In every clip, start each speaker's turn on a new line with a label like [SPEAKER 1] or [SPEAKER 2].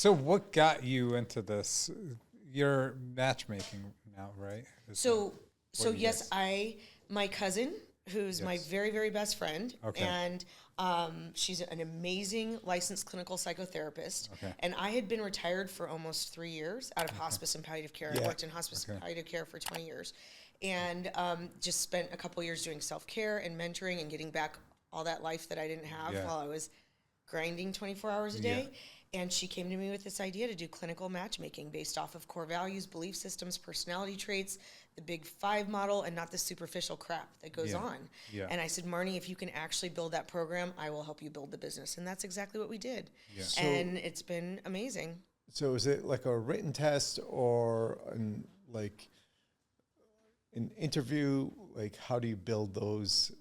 [SPEAKER 1] So what got you into this? You're matchmaking now, right?
[SPEAKER 2] So yes, my cousin, who's my very, very best friend, and she's an amazing licensed clinical psychotherapist. And I had been retired for almost 3 years out of hospice and palliative care. I worked in hospice and palliative care for 20 years. And just spent a couple years doing self-care and mentoring and getting back all that life that I didn't have while I was grinding 24 hours a day. And she came to me with this idea to do clinical matchmaking based off of core values, belief systems, personality traits, the big 5 model, and not the superficial crap that goes on. And I said, Marnie, if you can actually build that program, I will help you build the business. And that's exactly what we did. And it's been amazing.
[SPEAKER 3] So is it like a written test or an interview? Like, how do you build those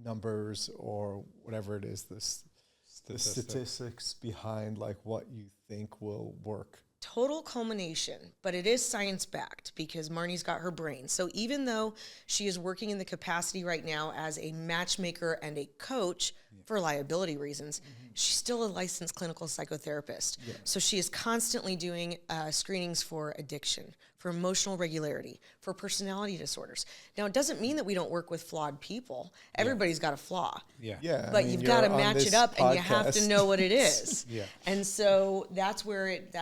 [SPEAKER 3] numbers or whatever it is, the statistics behind like what you think will work?
[SPEAKER 2] Total culmination, but it is science-backed because Marnie's got her brain. So even though she is working in the capacity right now as a matchmaker and a coach for liability reasons, she's still a licensed clinical psychotherapist. So she is constantly doing screenings for addiction, for emotional regularity, for personality disorders. Now, it doesn't mean that we don't work with flawed people. Everybody's got a flaw. But you've got to match it up, and you have to know what it is. And so that's where it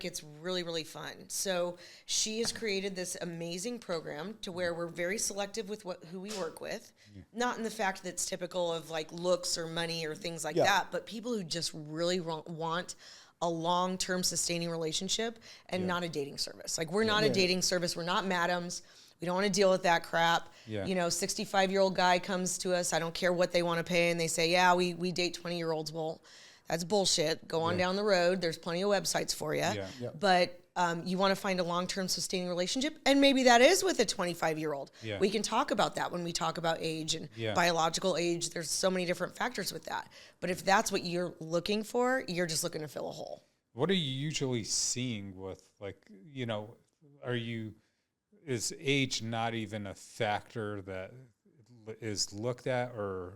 [SPEAKER 2] gets really, really fun. So she has created this amazing program to where we're very selective with who we work with. Not in the fact that it's typical of like looks or money or things like that, but people who just really want a long-term sustaining relationship and not a dating service. Like we're not a dating service. We're not madams. We don't want to deal with that crap. You know, 65-year-old guy comes to us. I don't care what they want to pay. And they say, yeah, we date 20-year-olds. Well, that's bullshit. Go on down the road. There's plenty of websites for you. But you want to find a long-term sustaining relationship. And maybe that is with a 25-year-old. We can talk about that when we talk about age and biological age. There's so many different factors with that. But if that's what you're looking for, you're just looking to fill a hole.
[SPEAKER 1] What are you usually seeing with, like, you know, is age not even a factor that is looked at, or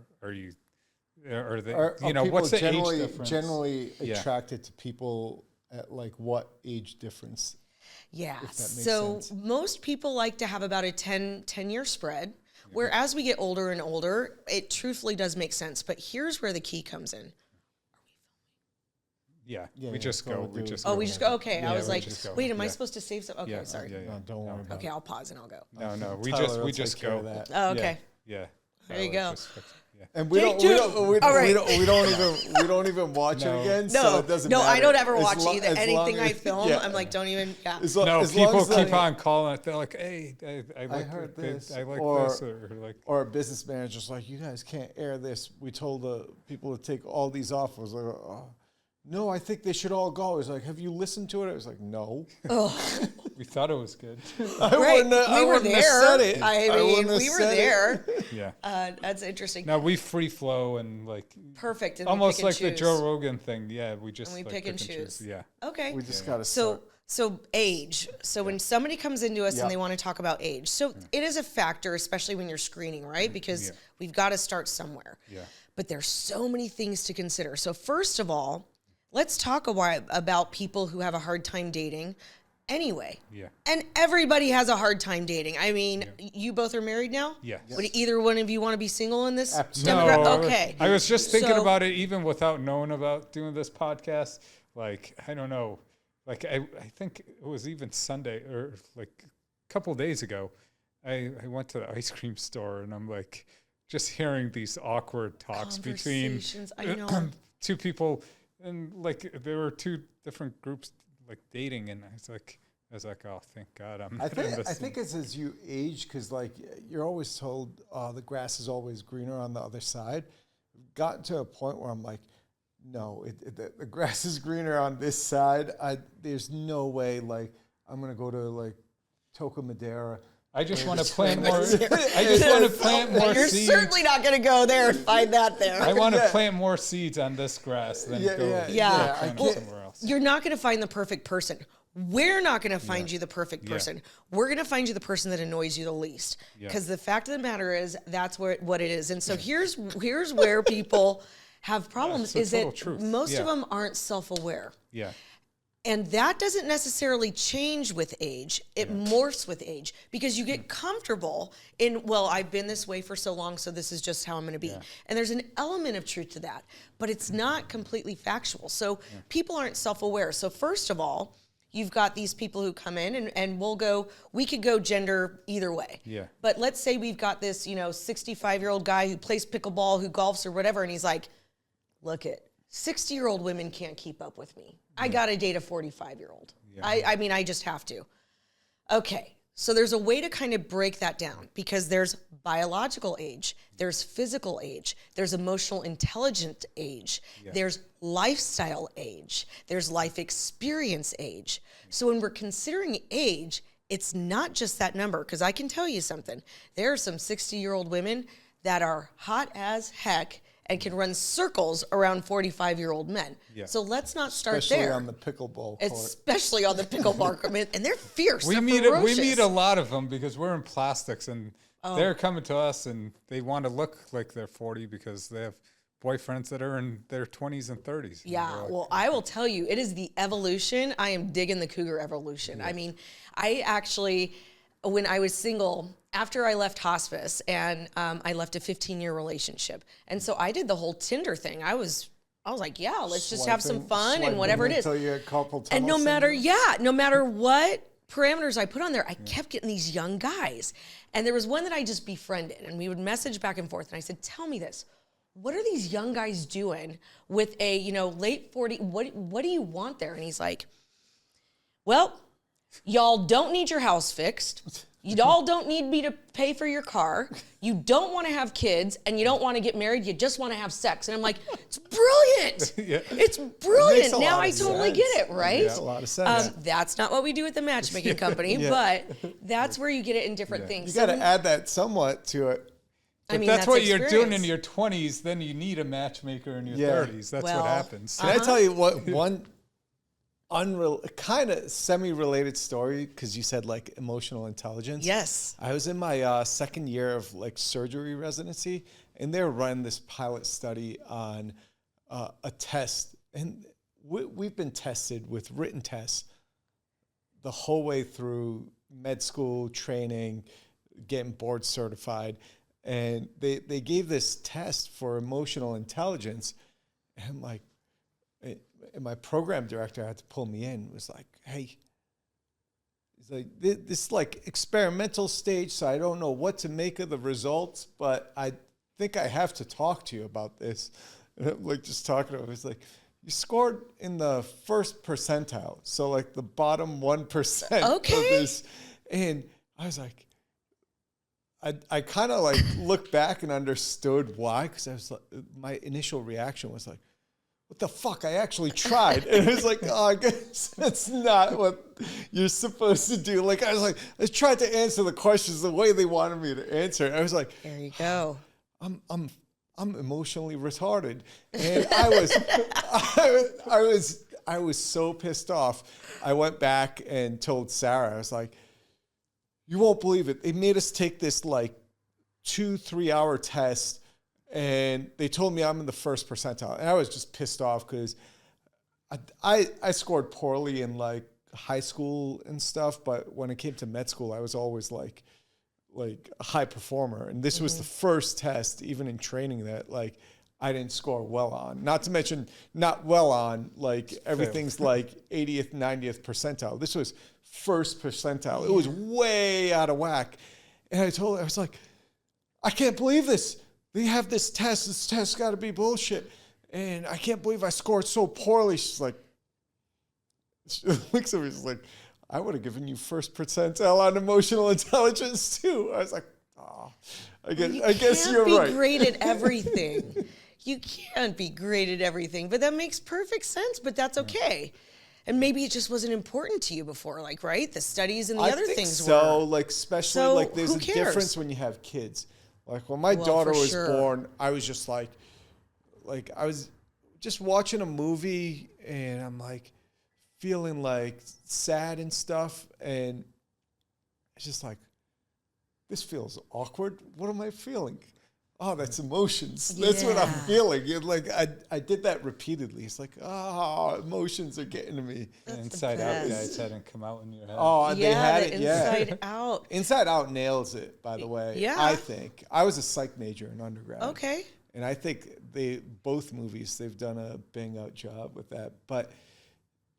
[SPEAKER 1] what's the age difference?
[SPEAKER 3] Generally attracted to people at like what age difference?
[SPEAKER 2] So most people like to have about a 10-year spread, where as we get older and older, it truthfully does make sense. But here's where the key comes in.
[SPEAKER 1] We just go.
[SPEAKER 2] We just go. Okay, I was like, wait, am I supposed to save some? Okay, sorry.
[SPEAKER 3] No, don't worry about it.
[SPEAKER 2] Okay, I'll pause and I'll go.
[SPEAKER 1] No, we just go.
[SPEAKER 2] Oh, okay. There you go.
[SPEAKER 3] And we don't even watch it again. So it doesn't matter.
[SPEAKER 2] I don't ever watch either. Anything I film, I'm like, don't even.
[SPEAKER 1] People keep on calling it. They're like, hey, I
[SPEAKER 3] heard this.
[SPEAKER 1] I like this,
[SPEAKER 3] or a business manager's like, you guys can't air this. We told the people to take all these off. I was like, oh. No, I think they should all go. I was like, have you listened to it? I was like, no.
[SPEAKER 1] We thought it was good.
[SPEAKER 2] We were there. We were there. That's interesting.
[SPEAKER 1] Now we free flow and like
[SPEAKER 2] perfect. And
[SPEAKER 1] almost like the Joe Rogan thing. Yeah, we just
[SPEAKER 2] and we pick and choose.
[SPEAKER 1] Okay.
[SPEAKER 3] We just got to
[SPEAKER 2] So age. So when somebody comes into us and they want to talk about age, so it is a factor, especially when you're screening, right? Because we've got to start somewhere. But there's so many things to consider. So first of all, let's talk about people who have a hard time dating anyway. And everybody has a hard time dating. I mean, you both are married now?
[SPEAKER 1] Yes.
[SPEAKER 2] Would either one of you want to be single in this
[SPEAKER 1] demographic?
[SPEAKER 2] No, okay.
[SPEAKER 1] I was just thinking about it even without knowing about doing this podcast. Like, I don't know. Like, I think it was even Sunday or like a couple of days ago, I went to the ice cream store and I'm like, just hearing these awkward talks between two people. And like there were two different groups like dating, and I was like, oh, thank God I'm not in this.
[SPEAKER 3] I think it's as you age, because like you're always told, the grass is always greener on the other side. Gotten to a point where I'm like, no, the grass is greener on this side. There's no way. Like I'm gonna go to like Toca Madera.
[SPEAKER 1] I just want to plant more. I just want to plant more
[SPEAKER 2] seeds. You're certainly not going to go there and find that there.
[SPEAKER 1] I want to plant more seeds on this grass than go somewhere else.
[SPEAKER 2] You're not going to find the perfect person. We're not going to find you the perfect person. We're going to find you the person that annoys you the least. Because the fact of the matter is, that's what it is. And so here's where people have problems
[SPEAKER 1] the
[SPEAKER 2] is that
[SPEAKER 1] total truth.
[SPEAKER 2] most of
[SPEAKER 1] Yeah.
[SPEAKER 2] them aren't self-aware.
[SPEAKER 1] Yeah.
[SPEAKER 2] And that doesn't necessarily change with age. It morphs with age because you get comfortable in, well, I've been this way for so long, so this is just how I'm going to be.
[SPEAKER 1] Yeah.
[SPEAKER 2] And there's an element of truth to that, but it's not completely factual. So people aren't self-aware. So first of all, you've got these people who come in and we could go gender either way.
[SPEAKER 1] Yeah.
[SPEAKER 2] But let's say we've got this, 65-year-old guy who plays pickleball, who golfs or whatever, and he's like, look it. 60-year-old women can't keep up with me. I got to date a 45-year-old.
[SPEAKER 1] Yeah.
[SPEAKER 2] I mean, I just have to. Okay, so there's a way to kind of break that down because there's biological age, there's physical age, there's emotional intelligent age, there's lifestyle age, there's life experience age. So when we're considering age, it's not just that number, because I can tell you something. There are some 60-year-old women that are hot as heck and can run circles around 45-year-old men.
[SPEAKER 1] Yeah.
[SPEAKER 2] So let's not start
[SPEAKER 3] Especially
[SPEAKER 2] there.
[SPEAKER 3] on the pickleball court.
[SPEAKER 2] Especially on the pickleball court. And they're fierce.
[SPEAKER 1] We
[SPEAKER 2] they're
[SPEAKER 1] meet
[SPEAKER 2] ferocious.
[SPEAKER 1] a lot of them because we're in plastics, and they're coming to us and they want to look like they're 40 because they have boyfriends that are in their 20s and 30s.
[SPEAKER 2] Yeah, well, I will tell you, it is the evolution. I am digging the cougar evolution. I mean, I actually, when I was single, after I left hospice and I left a 15-year relationship. And so I did the whole Tinder thing. I was like, yeah, let's just have some fun and whatever it is.
[SPEAKER 3] Until you get carpal tunnel
[SPEAKER 2] And no
[SPEAKER 3] syndrome.
[SPEAKER 2] matter what parameters I put on there, I kept getting these young guys. And there was one that I just befriended, and we would message back and forth. And I said, tell me this. What are these young guys doing with a, late 40, what do you want there? And he's like, well, y'all don't need your house fixed. You all don't need me to pay for your car. You don't want to have kids, and you don't want to get married. You just want to have sex. And I'm like, it's brilliant. It's brilliant. Now I totally get it, right?
[SPEAKER 3] Makes a lot of sense.
[SPEAKER 2] That's not what we do at the matchmaking company, but that's where you get it in different things.
[SPEAKER 3] You got to add that somewhat to it.
[SPEAKER 2] I mean,
[SPEAKER 1] that's what you're doing in
[SPEAKER 2] experience.
[SPEAKER 1] your 20s, then you need a matchmaker in your
[SPEAKER 3] Yeah.
[SPEAKER 1] 30s. That's
[SPEAKER 2] Well,
[SPEAKER 1] what happens.
[SPEAKER 3] Can I tell you what one kind of semi-related story, because you said like emotional intelligence.
[SPEAKER 2] Yes.
[SPEAKER 3] I was in my second year of like surgery residency, and they were running this pilot study on a test, and we've been tested with written tests the whole way through med school training, getting board certified, and they gave this test for emotional intelligence, and I'm like, and my program director had to pull me in, was like, hey, he's like, this like experimental stage, so I don't know what to make of the results, but I think I have to talk to you about this. And I'm like just talking to him. He's like, you scored in the first percentile, so like the bottom 1% of this. And I was like, I kind of like looked back and understood why, because I was like, my initial reaction was like, what the fuck? I actually tried. And it was like, oh, I guess that's not what you're supposed to do. Like, I was like, I tried to answer the questions the way they wanted me to answer. And I was like,
[SPEAKER 2] There you go.
[SPEAKER 3] I'm emotionally retarded. And I was so pissed off. I went back and told Sarah, I was like, you won't believe it. They made us take this like 2-3 hour test, and they told me I'm in the first percentile. And I was just pissed off because I scored poorly in like high school and stuff, but when it came to med school, I was always like a high performer. And this was the first test, even in training, that like I didn't score well on. Not to mention not well on, like everything's like 80th, 90th percentile. This was first percentile. It was way out of whack. And I told her, I was like, I can't believe this. They have this test. This test's got to be bullshit. And I can't believe I scored so poorly. She's like, she looks at me, she's like, I would have given you first percentile on emotional intelligence too. I was like, oh, I guess you're right.
[SPEAKER 2] You can't be great at everything. You can't be great at everything, but that makes perfect sense, but that's okay. And maybe it just wasn't important to you before, like, right? The studies and the other things were.
[SPEAKER 3] So, like, especially,
[SPEAKER 2] So,
[SPEAKER 3] like, there's
[SPEAKER 2] who
[SPEAKER 3] a
[SPEAKER 2] cares?
[SPEAKER 3] difference when you have kids. Like, when my daughter
[SPEAKER 2] for
[SPEAKER 3] was
[SPEAKER 2] sure.
[SPEAKER 3] born, I was just like, I was just watching a movie, and I'm, like, feeling, like, sad and stuff, and it's just like, this feels awkward. What am I feeling? oh, that's emotions. That's what I'm
[SPEAKER 2] Yeah.
[SPEAKER 3] feeling. And like I did that repeatedly. It's like, oh, emotions are getting to me.
[SPEAKER 1] The
[SPEAKER 2] the
[SPEAKER 1] Inside Out
[SPEAKER 2] best.
[SPEAKER 1] guys hadn't come out in your head.
[SPEAKER 3] Oh, they had
[SPEAKER 2] the
[SPEAKER 3] it. Yeah.
[SPEAKER 2] Inside Out.
[SPEAKER 3] Inside Out nails it, by the way.
[SPEAKER 2] Yeah.
[SPEAKER 3] I think. I was a psych major in undergrad.
[SPEAKER 2] Okay.
[SPEAKER 3] And I think both movies, they've done a bang out job with that. But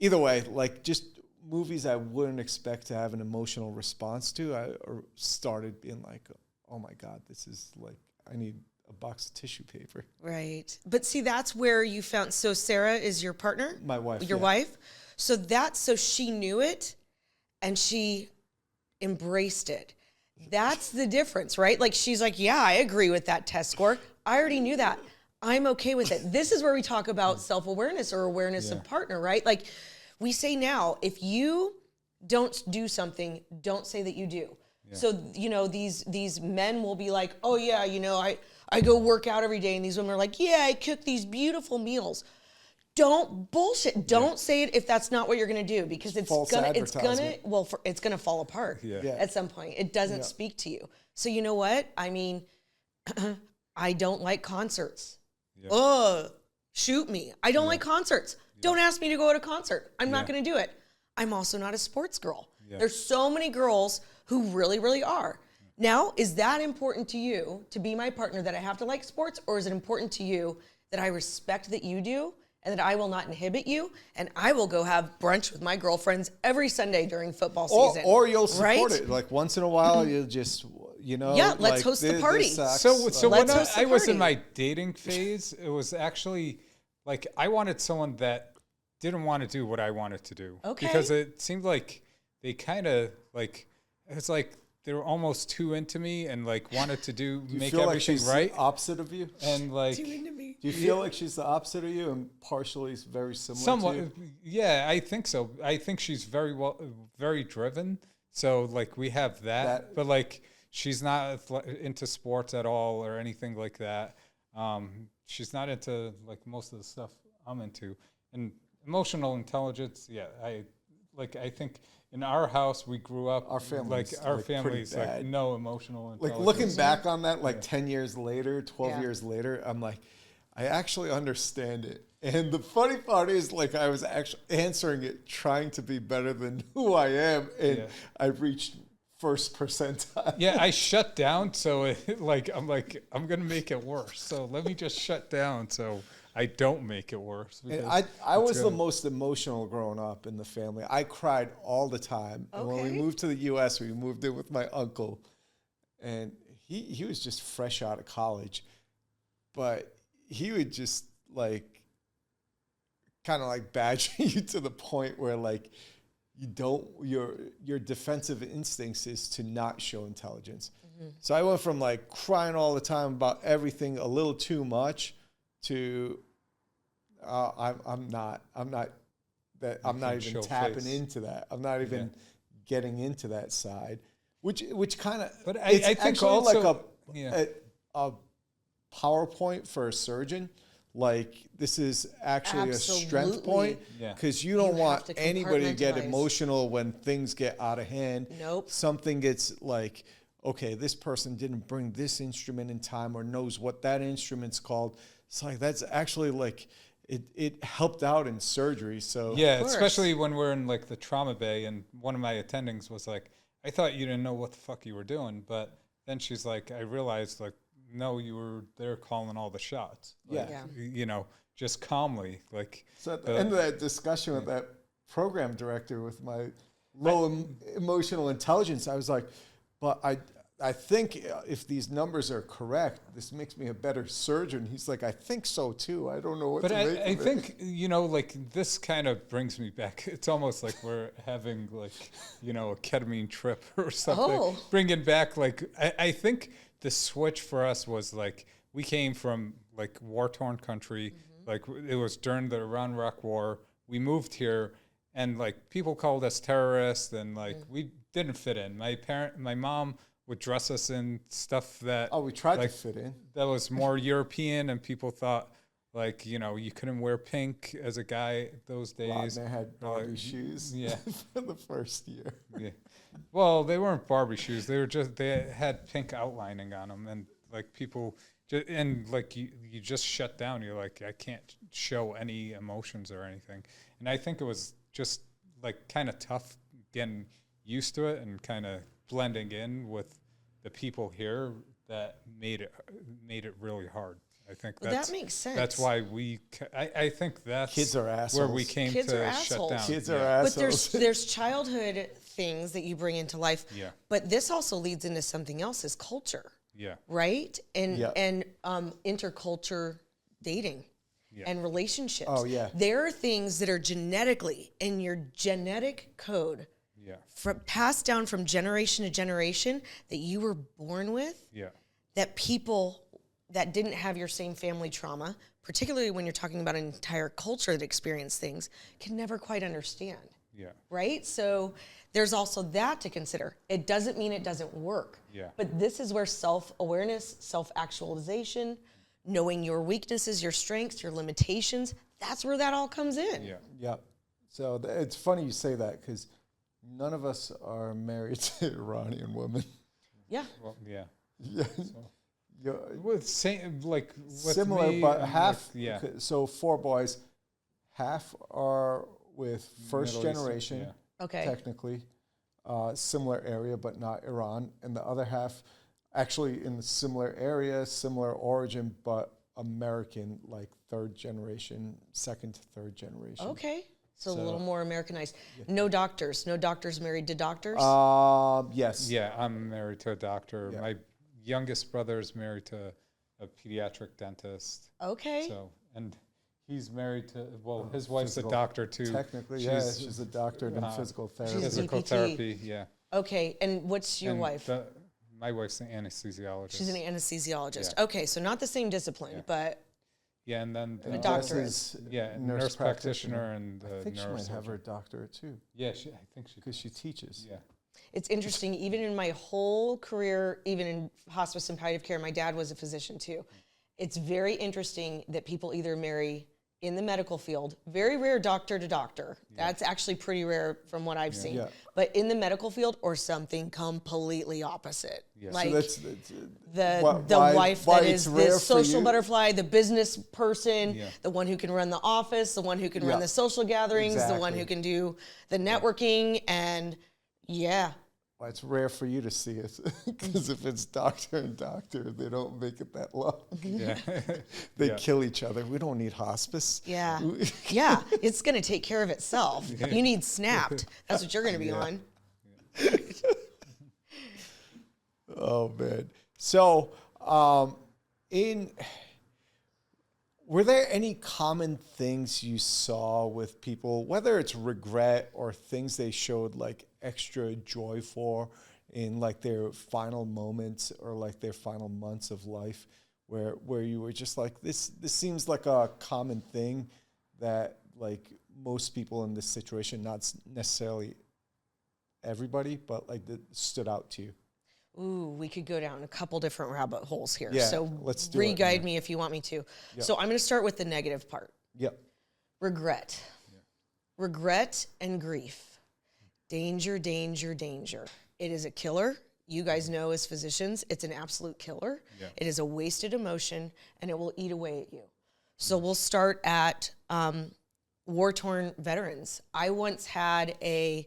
[SPEAKER 3] either way, like just movies I wouldn't expect to have an emotional response to, I started being like, oh my God, this is like, I need a box of tissue paper.
[SPEAKER 2] Right. But see, that's where you found, so Sarah is your partner?
[SPEAKER 3] My wife.
[SPEAKER 2] Your
[SPEAKER 3] yeah.
[SPEAKER 2] wife? So she knew it and she embraced it. That's the difference, right? Like she's like, yeah, I agree with that test score. I already knew that. I'm okay with it. This is where we talk about self-awareness or awareness of partner, right? Like we say now, if you don't do something, don't say that you do. Yeah. So, you know, these men will be like, oh yeah, you know, I go work out every day. And these women are like, yeah, I cook these beautiful meals. Don't bullshit. Don't say it if that's not what you're going to do, because it's gonna fall apart at some point. It doesn't speak to you. So you know what? I mean, I don't like concerts. Yeah. Shoot me. I don't like concerts. Don't ask me to go to a concert. I'm not going to do it. I'm also not a sports girl. Yeah. There's so many girls who really, really are. Now, is that important to you to be my partner, that I have to like sports, or is it important to you that I respect that you do and that I will not inhibit you and I will go have brunch with my girlfriends every Sunday during football season?
[SPEAKER 3] Or you'll support it. Like once in a while, you'll just, you know.
[SPEAKER 2] Yeah, let's
[SPEAKER 3] like,
[SPEAKER 2] host the party.
[SPEAKER 1] So when I was in my dating phase, it was actually like I wanted someone that didn't want to do what I wanted to do. Okay. Because it seemed like they kind of like, it's like they were almost too into me and like wanted to make everything
[SPEAKER 3] like she's
[SPEAKER 1] right.
[SPEAKER 3] The opposite of you?
[SPEAKER 1] And like,
[SPEAKER 2] too into me.
[SPEAKER 3] Do you feel like she's the opposite of you and partially very similar
[SPEAKER 1] somewhat,
[SPEAKER 3] to you?
[SPEAKER 1] Yeah, I think so. I think she's very driven. So like we have that. But like she's not into sports at all or anything like that. She's not into like most of the stuff I'm into. And emotional intelligence, I think in our house we grew up
[SPEAKER 3] our family's
[SPEAKER 1] like no emotional intelligence.
[SPEAKER 3] Like looking back on that 10 years later, 12 years later, I'm like, I actually understand it. And the funny part is like I was actually answering it trying to be better than who I am, and I reached first percentile.
[SPEAKER 1] Yeah, I shut down, so I'm gonna make it worse. So let me just shut down so I don't make it worse.
[SPEAKER 3] I was the most emotional growing up in the family. I cried all the time. Okay. And when we moved to the U.S., we moved in with my uncle, and he was just fresh out of college, but he would just like kind of like badger you to the point where like your defensive instincts is to not show intelligence. Mm-hmm. So I went from like crying all the time about everything a little too much to I'm not even tapping into that. I'm not even getting into that side, which kind of.
[SPEAKER 1] But I think also
[SPEAKER 3] like a PowerPoint for a surgeon. Like this is actually a strength point because you don't want anybody to get emotional when things get out of hand.
[SPEAKER 2] Nope.
[SPEAKER 3] Something gets like, okay, this person didn't bring this instrument in time or knows what that instrument's called. It's like that's actually like it helped out in surgery. So
[SPEAKER 1] yeah, especially when we're in like the trauma bay, and one of my attendings was like, I thought you didn't know what the fuck you were doing, but then she's like, I realized like, no, you were there calling all the shots. Like, you know, just calmly. Like
[SPEAKER 3] so at the end of that discussion with that program director with my low emotional intelligence, I was like, but I think if these numbers are correct, this makes me a better surgeon. He's like, I think so too. I don't know what to make of it.
[SPEAKER 1] But I think, you know, like this kind of brings me back. It's almost like we're having like, you know, a ketamine trip or something. Bringing back like, I think the switch for us was like, we came from like war-torn country. Mm-hmm. Like it was during the Iran-Iraq war. We moved here and like people called us terrorists and like we didn't fit in. My mom would dress us in stuff that
[SPEAKER 3] we tried to fit in.
[SPEAKER 1] That was more European, and people thought like, you know, you couldn't wear pink as a guy those days.
[SPEAKER 3] They had Barbie shoes for the first year.
[SPEAKER 1] Yeah. Well, they weren't Barbie shoes. They had pink outlining on them, and like people And like you just shut down. You're like, I can't show any emotions or anything. And I think it was just like kind of tough getting used to it and kind of blending in with the people here that made it really hard. I think
[SPEAKER 2] that makes sense.
[SPEAKER 1] That's why I think that's
[SPEAKER 3] kids are assholes.
[SPEAKER 1] where we came
[SPEAKER 2] Kids
[SPEAKER 1] to
[SPEAKER 2] are
[SPEAKER 1] shut
[SPEAKER 2] assholes.
[SPEAKER 1] down.
[SPEAKER 3] Kids are assholes.
[SPEAKER 2] But there's childhood things that you bring into life.
[SPEAKER 1] Yeah.
[SPEAKER 2] But this also leads into something else, is culture.
[SPEAKER 1] Yeah.
[SPEAKER 2] Right? And interculture dating and relationships.
[SPEAKER 3] Oh, yeah.
[SPEAKER 2] There are things that are genetically in your genetic code passed down from generation to generation that you were born with.
[SPEAKER 1] Yeah.
[SPEAKER 2] That people that didn't have your same family trauma, particularly when you're talking about an entire culture that experienced things, can never quite understand.
[SPEAKER 1] Yeah.
[SPEAKER 2] Right? So there's also that to consider. It doesn't mean it doesn't work.
[SPEAKER 1] Yeah.
[SPEAKER 2] But this is where self-awareness, self-actualization, knowing your weaknesses, your strengths, your limitations, that's where that all comes in.
[SPEAKER 1] Yeah.
[SPEAKER 3] Yeah. So it's funny you say that because none of us are married to Iranian women.
[SPEAKER 2] Yeah.
[SPEAKER 1] Well, yeah.
[SPEAKER 3] Yeah.
[SPEAKER 1] With same like with
[SPEAKER 3] Similar,
[SPEAKER 1] me,
[SPEAKER 3] but
[SPEAKER 1] I'm
[SPEAKER 3] half.
[SPEAKER 1] like, yeah.
[SPEAKER 3] So 4 boys, half are with first
[SPEAKER 1] Middle Eastern,
[SPEAKER 3] generation,
[SPEAKER 1] yeah.
[SPEAKER 2] Okay.
[SPEAKER 3] technically, similar area, but not Iran, and the other half actually in the similar area, similar origin, but American, like 3rd generation, 2nd to 3rd generation.
[SPEAKER 2] Okay. So a little more Americanized. No doctors married to doctors?
[SPEAKER 3] Yes.
[SPEAKER 1] Yeah, I'm married to a doctor.
[SPEAKER 3] Yeah.
[SPEAKER 1] My youngest brother is married to a pediatric dentist.
[SPEAKER 2] Okay.
[SPEAKER 1] So, and he's married to, well, his wife's a
[SPEAKER 3] physical-
[SPEAKER 1] doctor too.
[SPEAKER 3] Technically, she's a doctor in physical therapy.
[SPEAKER 2] She's
[SPEAKER 1] Physical
[SPEAKER 2] DPT.
[SPEAKER 1] therapy, yeah.
[SPEAKER 2] Okay. And what's your
[SPEAKER 1] And
[SPEAKER 2] wife?
[SPEAKER 1] My wife's an anesthesiologist.
[SPEAKER 2] She's an anesthesiologist.
[SPEAKER 1] Yeah.
[SPEAKER 2] Okay. So not the same discipline, but
[SPEAKER 1] Yeah, and then
[SPEAKER 2] a doctor.
[SPEAKER 1] nurse practitioner and
[SPEAKER 3] I think she might have
[SPEAKER 1] neurosurgeon.
[SPEAKER 3] her doctorate too,
[SPEAKER 1] Yeah, I think she
[SPEAKER 3] because she teaches.
[SPEAKER 1] Yeah.
[SPEAKER 2] it's interesting. Even in my whole career, even in hospice and palliative care, my dad was a physician too. It's very interesting that people either marry in the medical field, very rare doctor to doctor. That's actually pretty rare from what I've seen.
[SPEAKER 3] Yeah.
[SPEAKER 2] But in the medical field, or something completely opposite.
[SPEAKER 1] Yeah.
[SPEAKER 2] Like
[SPEAKER 3] So that's
[SPEAKER 2] the
[SPEAKER 3] why
[SPEAKER 2] wife
[SPEAKER 3] why
[SPEAKER 2] that
[SPEAKER 3] it's
[SPEAKER 2] is
[SPEAKER 3] rare
[SPEAKER 2] the
[SPEAKER 3] for
[SPEAKER 2] social
[SPEAKER 3] you-
[SPEAKER 2] butterfly, the business person,
[SPEAKER 1] Yeah.
[SPEAKER 2] the one who can run the office, the one who can
[SPEAKER 3] Yeah.
[SPEAKER 2] run the social gatherings, the one
[SPEAKER 3] Exactly.
[SPEAKER 2] who can do the networking, and
[SPEAKER 3] Well, it's rare for you to see it because if it's doctor and doctor, they don't make it that long.
[SPEAKER 1] Yeah.
[SPEAKER 3] They
[SPEAKER 1] Yeah.
[SPEAKER 3] kill each other. We don't need hospice.
[SPEAKER 2] yeah, it's going to take care of itself. You need Snapped. That's what you're going to be on.
[SPEAKER 3] Oh man. So, were there any common things you saw with people, whether it's regret or things they showed like extra joy for in like their final moments or like their final months of life, where you were just like, this seems like a common thing that like most people in this situation, not necessarily everybody, but like that stood out to you?
[SPEAKER 2] Ooh, we could go down a couple different rabbit holes here.
[SPEAKER 3] Yeah,
[SPEAKER 2] So
[SPEAKER 3] let's do it.
[SPEAKER 2] re-guide me if you want me to.
[SPEAKER 3] Yep.
[SPEAKER 2] So I'm going to start with the negative part.
[SPEAKER 3] Yep.
[SPEAKER 2] Regret. Regret and grief. Danger, danger, danger. It is a killer. You guys know as physicians, it's an absolute killer.
[SPEAKER 1] Yeah.
[SPEAKER 2] It is a wasted emotion, and it will eat away at you. So we'll start at war-torn veterans. I once had a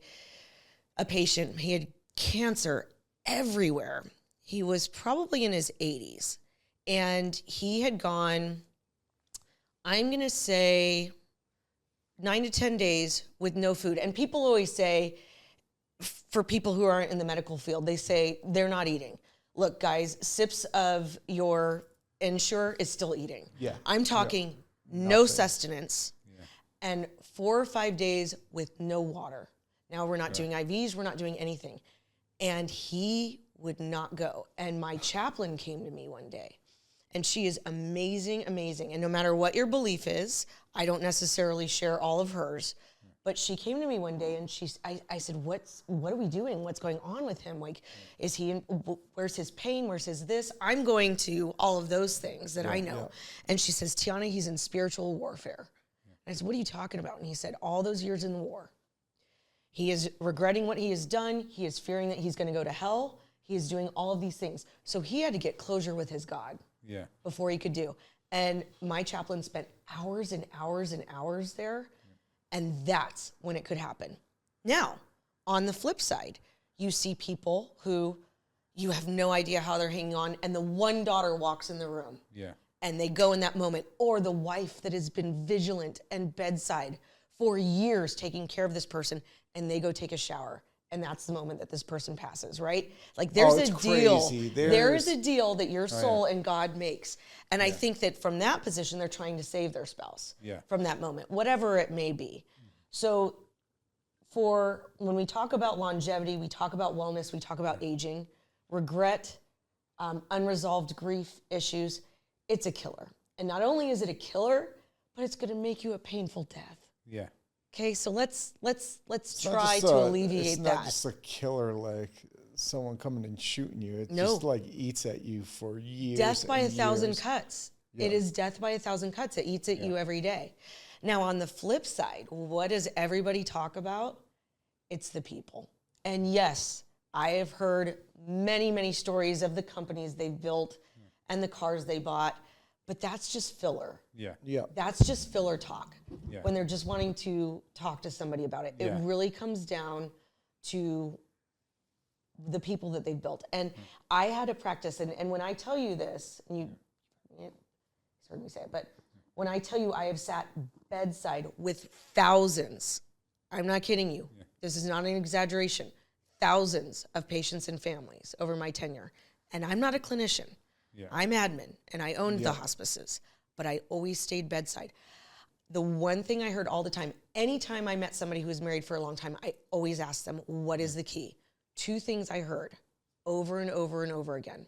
[SPEAKER 2] patient. He had cancer everywhere. He was probably in his 80s, and he had gone, I'm going to say 9 to 10 days with no food. And people always say, for people who aren't in the medical field, they say they're not eating. Look, guys, sips of your Ensure is still eating.
[SPEAKER 3] Yeah.
[SPEAKER 2] I'm talking no sustenance and 4 or 5 days with no water. Now we're not doing IVs, we're not doing anything. And he would not go. And my chaplain came to me one day, and she is amazing, amazing. And no matter what your belief is, I don't necessarily share all of hers, but she came to me one day, and I said, what are we doing? What's going on with him? Like, is he, where's his pain? Where's his this? I'm going to all of those things that I know.
[SPEAKER 3] Yeah.
[SPEAKER 2] And she says, Tiana, he's in spiritual warfare. And I said, what are you talking about? And he said, all those years in the war. He is regretting what he has done. He is fearing that he's going to go to hell. He is doing all of these things. So he had to get closure with his God.
[SPEAKER 1] Yeah.
[SPEAKER 2] before he could do. And my chaplain spent hours and hours and hours there. And that's when it could happen. Now, on the flip side, you see people who you have no idea how they're hanging on, and the one daughter walks in the room.
[SPEAKER 1] Yeah.
[SPEAKER 2] And they go in that moment. Or the wife that has been vigilant and bedside for years taking care of this person, and they go take a shower. And that's the moment that this person passes, right? Like there's a deal. There's a deal that your soul and God makes. And I think that from that position, they're trying to save their spouse from that moment, whatever it may be. So when we talk about longevity, we talk about wellness, we talk about aging, regret, unresolved grief issues, it's a killer. And not only is it a killer, but it's going to make you a painful death.
[SPEAKER 1] Yeah.
[SPEAKER 2] Okay, so let's try to alleviate that.
[SPEAKER 3] It's not just a killer like someone coming and shooting you. It just like eats at you for years.
[SPEAKER 2] Death by 1,000 cuts. Yeah. It is death by 1,000 cuts. It eats at you every day. Now, on the flip side, what does everybody talk about? It's the people. And yes, I have heard many, many stories of the companies they've built and the cars they bought. But that's just filler.
[SPEAKER 3] Yeah.
[SPEAKER 2] That's just filler talk when they're just wanting to talk to somebody about it. It really comes down to the people that they've built. And I had a practice, and when I tell you this, and you heard me say it, but when I tell you I have sat bedside with thousands, I'm not kidding you. This is not an exaggeration. Thousands of patients and families over my tenure. And I'm not a clinician. I'm admin, and I owned the hospices, but I always stayed bedside. The one thing I heard all the time, anytime I met somebody who was married for a long time, I always asked them, what is the key? Two things I heard over and over and over again.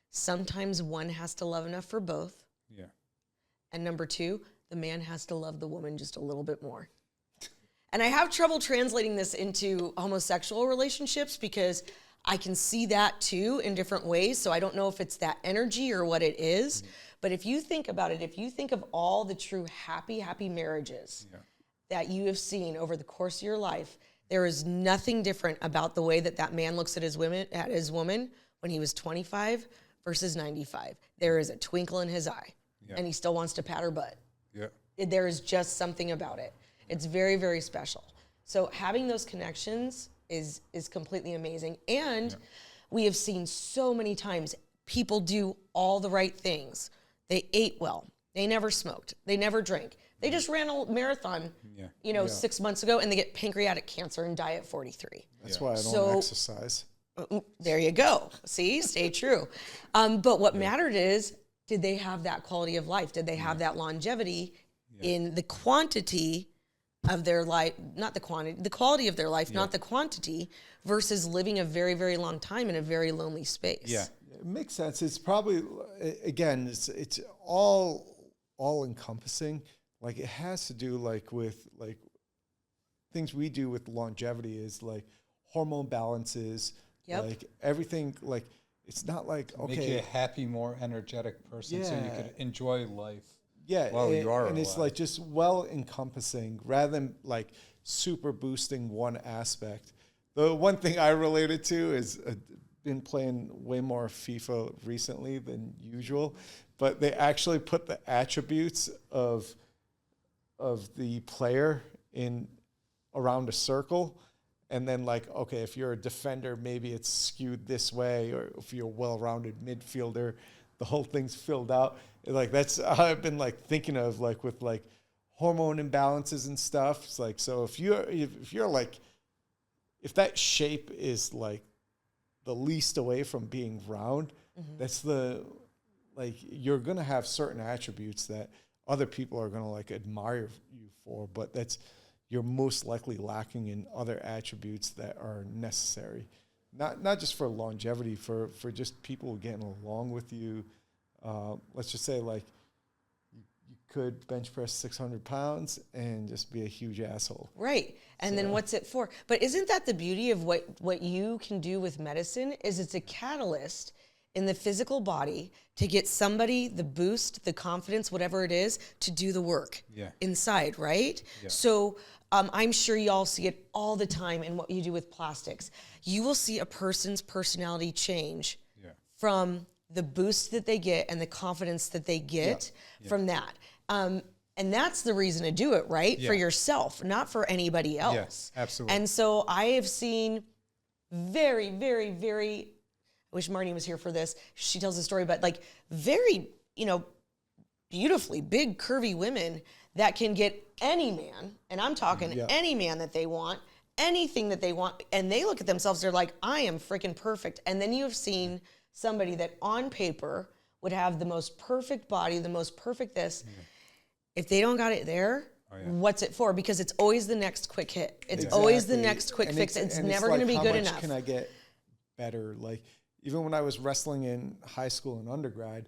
[SPEAKER 2] Sometimes one has to love enough for both.
[SPEAKER 1] Yeah.
[SPEAKER 2] And number two, the man has to love the woman just a little bit more. And I have trouble translating this into homosexual relationships because I can see that too in different ways. So I don't know if it's that energy or what it is. But if you think about it, if you think of all the true happy marriages that you have seen over the course of your life, there is nothing different about the way that man looks at his woman when he was 25 versus 95. There is a twinkle in his eye, and he still wants to pat her butt. There is just something about it. It's very, very special. So having those connections is completely amazing. And we have seen so many times people do all the right things. They ate well. They never smoked. They never drank. They just ran a marathon, 6 months ago, and they get pancreatic cancer and die at 43.
[SPEAKER 3] That's why I don't exercise.
[SPEAKER 2] There you go. See, stay true. But what mattered is, did they have that quality of life? Did they have that longevity in the quantity of their life, not the quantity, the quality of their life, not the quantity, versus living a very, very long time in a very lonely space.
[SPEAKER 3] Yeah, it makes sense. It's probably, again, it's all encompassing. Like it has to do with things we do with longevity is like hormone balances, like everything. Like it's not like
[SPEAKER 1] make you a happy, more energetic person, so you could enjoy life.
[SPEAKER 3] Yeah,
[SPEAKER 1] while you are alive.
[SPEAKER 3] It's like just well encompassing rather than like super boosting one aspect. The one thing I related to is been playing way more FIFA recently than usual, but they actually put the attributes of the player in around a circle, and then like, okay, if you're a defender, maybe it's skewed this way, or if you're a well-rounded midfielder, the whole thing's filled out. Like that's how I've been like thinking of like with like hormone imbalances and stuff. It's like, so if you're like, if that shape is like the least away from being round, that's you're going to have certain attributes that other people are going to like admire you for, but you're most likely lacking in other attributes that are necessary. Not just for longevity, for just people getting along with you. Let's just say like you could bench press 600 pounds and just be a huge asshole.
[SPEAKER 2] Right. And then what's it for? But isn't that the beauty of what you can do with medicine is it's a catalyst in the physical body to get somebody the boost, the confidence, whatever it is, to do the work inside, right? Yeah. So I'm sure y'all see it all the time in what you do with plastics. You will see a person's personality change from the boost that they get and the confidence that they get from that. And that's the reason to do it, right? For yourself, not for anybody else.
[SPEAKER 1] Yes, absolutely.
[SPEAKER 2] And so I have seen very, very, very, I wish Marnie was here for this. She tells the story, but like very, beautifully big, curvy women that can get any man, and I'm talking any man that they want, anything that they want, and they look at themselves, they're like, I am freaking perfect. And then you have seen somebody that on paper would have the most perfect body, the most perfect this. If they don't got it there, what's it for? Because it's always the next quick hit. It's always the next quick fix. It's never going to be good enough.
[SPEAKER 3] How much can I get better? Like, even when I was wrestling in high school and undergrad,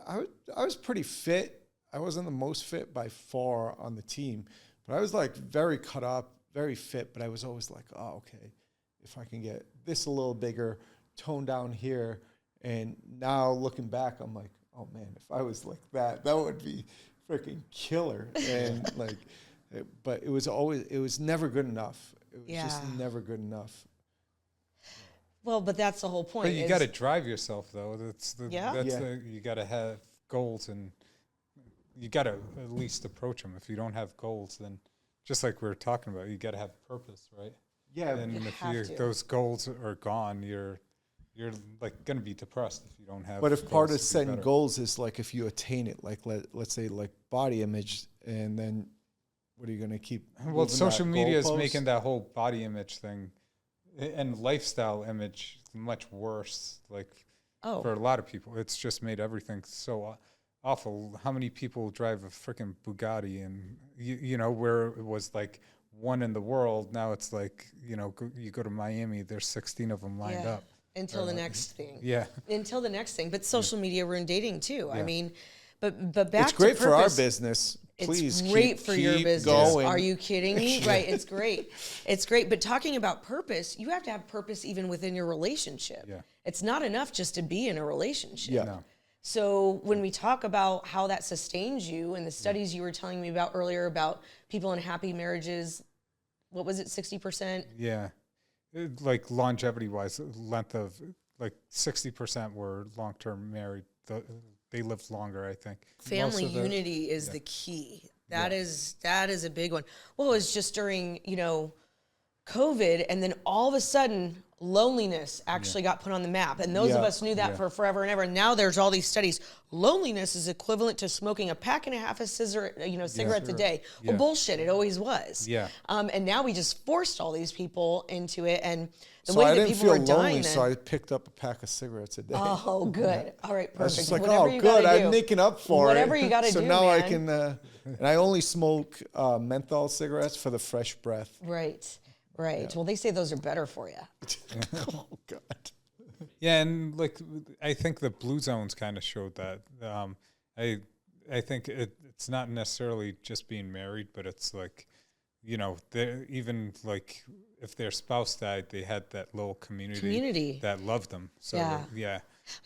[SPEAKER 3] I was pretty fit. I wasn't the most fit by far on the team, but I was like very cut up, very fit, but I was always like, oh, okay, if I can get this a little bigger, tone down here. And now looking back, I'm like, oh man, if I was like that would be freaking killer. And like, but it was never good enough. It was just never good enough.
[SPEAKER 2] Well, but that's the whole point.
[SPEAKER 1] But you got to drive yourself, though. You got to have goals, and you got to at least approach them. If you don't have goals, then just like we were talking about, you got to have purpose, right?
[SPEAKER 3] Yeah.
[SPEAKER 1] And if those goals are gone, you're like going to be depressed if you don't have.
[SPEAKER 3] But if part of setting goals is like if you attain it, like let's say like body image, and then what are you going to keep?
[SPEAKER 1] Well, social media is making that whole body image thing and lifestyle image much worse. Like for a lot of people, it's just made everything so awful. How many people drive a freaking Bugatti, and where it was like one in the world, now it's like you go to Miami, there's 16 of them lined up.
[SPEAKER 2] Until the next thing.
[SPEAKER 1] Yeah.
[SPEAKER 2] Until the next thing. But social media ruined dating too. Yeah. I mean, but back to purpose.
[SPEAKER 3] It's great for our business. Please
[SPEAKER 2] it's great for your business.
[SPEAKER 3] Going.
[SPEAKER 2] Are you kidding me? Right. It's great. It's great. But talking about purpose, you have to have purpose even within your relationship.
[SPEAKER 1] Yeah.
[SPEAKER 2] It's not enough just to be in a relationship.
[SPEAKER 3] Yeah.
[SPEAKER 1] No.
[SPEAKER 2] So when we talk about how that sustains you, and the studies you were telling me about earlier about people in happy marriages, what was it, 60%?
[SPEAKER 1] Yeah. Like longevity-wise, length of like 60% were long-term married. They lived longer, I think.
[SPEAKER 2] Family unity is the key. That is a big one. Well, it was just during COVID, and then all of a sudden loneliness actually got put on the map, and those of us knew that for forever and ever. And now there's all these studies. Loneliness is equivalent to smoking a pack and a half of cigarettes a day.
[SPEAKER 1] Yeah.
[SPEAKER 2] Well, bullshit. It always was.
[SPEAKER 1] Yeah.
[SPEAKER 2] And now we just forced all these people into it, and the
[SPEAKER 3] so
[SPEAKER 2] way
[SPEAKER 3] I
[SPEAKER 2] that
[SPEAKER 3] didn't
[SPEAKER 2] people
[SPEAKER 3] feel
[SPEAKER 2] were dying.
[SPEAKER 3] lonely, so I picked up a pack of cigarettes a day.
[SPEAKER 2] Oh, good. All right, perfect.
[SPEAKER 3] I was just like,
[SPEAKER 2] Whatever you
[SPEAKER 3] good.
[SPEAKER 2] gotta do.
[SPEAKER 3] I'm making up for
[SPEAKER 2] Whatever
[SPEAKER 3] it.
[SPEAKER 2] you got to do,
[SPEAKER 3] So now
[SPEAKER 2] man.
[SPEAKER 3] I can, and I only smoke menthol cigarettes for the fresh breath.
[SPEAKER 2] Right. Yeah. Well, they say those are better for you.
[SPEAKER 3] Oh, God.
[SPEAKER 1] Yeah, and like I think the Blue Zones kind of showed that. I think it's not necessarily just being married, but it's like, even like if their spouse died, they had that little community that loved them. So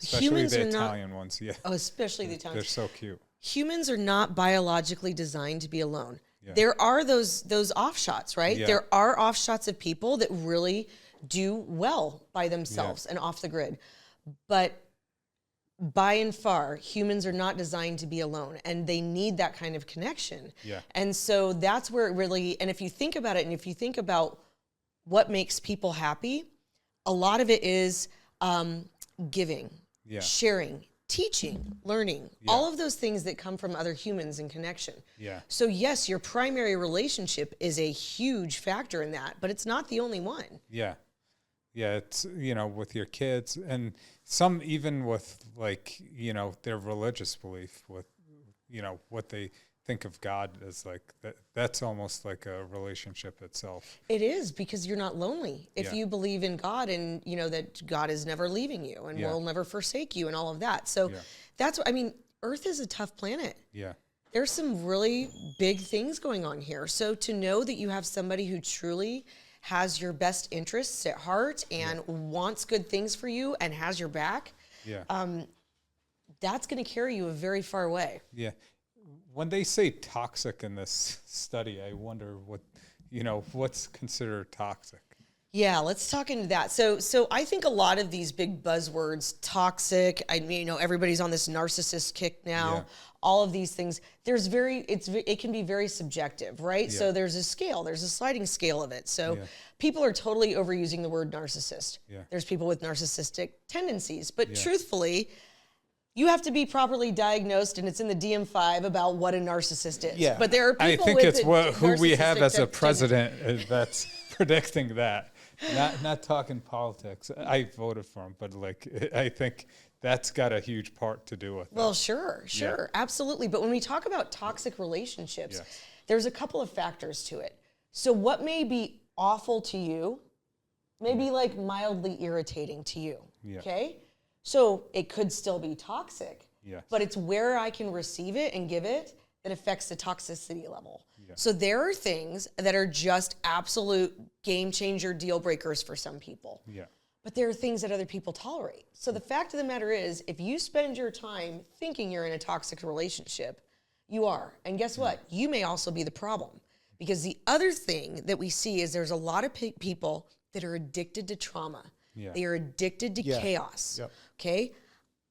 [SPEAKER 1] especially
[SPEAKER 2] Humans
[SPEAKER 1] the
[SPEAKER 2] are
[SPEAKER 1] Italian ones. Yeah.
[SPEAKER 2] Oh, especially the Italians.
[SPEAKER 1] They're so cute.
[SPEAKER 2] Humans are not biologically designed to be alone.
[SPEAKER 1] Yeah.
[SPEAKER 2] There are those offshots, right?
[SPEAKER 1] Yeah.
[SPEAKER 2] There are offshots of people that really do well by themselves and off the grid. But by and far, humans are not designed to be alone, and they need that kind of connection.
[SPEAKER 1] Yeah.
[SPEAKER 2] And so that's where it really, and if you think about it, and if you think about what makes people happy, a lot of it is giving, sharing, teaching, learning, all of those things that come from other humans in connection.
[SPEAKER 1] Yeah.
[SPEAKER 2] So yes, your primary relationship is a huge factor in that, but it's not the only one.
[SPEAKER 1] Yeah. Yeah, it's, with your kids, and some even with like, their religious belief, with, what they think of God as, like, that's almost like a relationship itself.
[SPEAKER 2] It is, because you're not lonely. If you believe in God, and that God is never leaving you and will never forsake you and all of that. So that's what, Earth is a tough planet.
[SPEAKER 1] Yeah.
[SPEAKER 2] There's some really big things going on here. So to know that you have somebody who truly has your best interests at heart and wants good things for you and has your back, that's going to carry you a very far way.
[SPEAKER 1] Yeah. When they say toxic in this study, I wonder what's considered toxic.
[SPEAKER 2] Yeah, let's talk into that. So I think a lot of these big buzzwords, toxic, I mean, everybody's on this narcissist kick now.
[SPEAKER 1] Yeah.
[SPEAKER 2] All of these things, it can be very subjective, right?
[SPEAKER 1] Yeah.
[SPEAKER 2] So there's a scale, there's a sliding scale of it. So
[SPEAKER 1] Yeah.
[SPEAKER 2] people are totally overusing the word narcissist.
[SPEAKER 1] Yeah.
[SPEAKER 2] There's people with narcissistic tendencies, but truthfully, you have to be properly diagnosed, and it's in the DM-5 about what a narcissist is.
[SPEAKER 3] Yeah.
[SPEAKER 2] But there are
[SPEAKER 1] I
[SPEAKER 2] people
[SPEAKER 1] think
[SPEAKER 2] with
[SPEAKER 1] it's who we have
[SPEAKER 2] narcissistic
[SPEAKER 1] as a
[SPEAKER 2] tendencies.
[SPEAKER 1] president that's predicting that. Not talking politics. I voted for him, but like I think that's got a huge part to do with it.
[SPEAKER 2] Well, sure, absolutely. But when we talk about toxic relationships,
[SPEAKER 1] Yes.
[SPEAKER 2] there's a couple of factors to it. So what may be awful to you may be like mildly irritating to you,
[SPEAKER 1] Yeah.
[SPEAKER 2] okay? So it could still be toxic,
[SPEAKER 1] Yes.
[SPEAKER 2] but it's where I can receive it and give it that affects the toxicity level.
[SPEAKER 1] Yeah.
[SPEAKER 2] So there are things that are just absolute game changer deal breakers for some people.
[SPEAKER 1] Yeah.
[SPEAKER 2] But there are things that other people tolerate. So the fact of the matter is, if you spend your time thinking you're in a toxic relationship, you are. And guess what? You may also be the problem. Because the other thing that we see is there's a lot of people that are addicted to trauma.
[SPEAKER 1] Yeah.
[SPEAKER 2] They are addicted to chaos.
[SPEAKER 3] Yep.
[SPEAKER 2] Okay?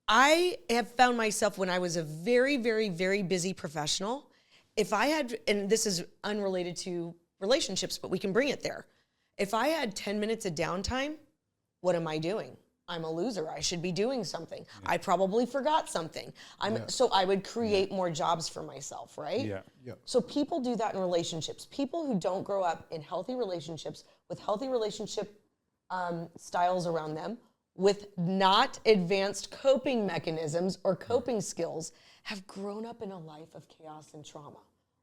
[SPEAKER 2] I have found myself when I was a very, very, very busy professional, if I had, and this is unrelated to relationships, but we can bring it there. If I had 10 minutes of downtime, what am I doing? I'm a loser. I should be doing something. I probably forgot something. So I would create more jobs for myself, right?
[SPEAKER 1] Yeah.
[SPEAKER 3] Yeah.
[SPEAKER 2] So people do that in relationships. People who don't grow up in healthy relationships with healthy relationship styles around them, with not advanced coping mechanisms or coping skills, have grown up in a life of chaos and trauma.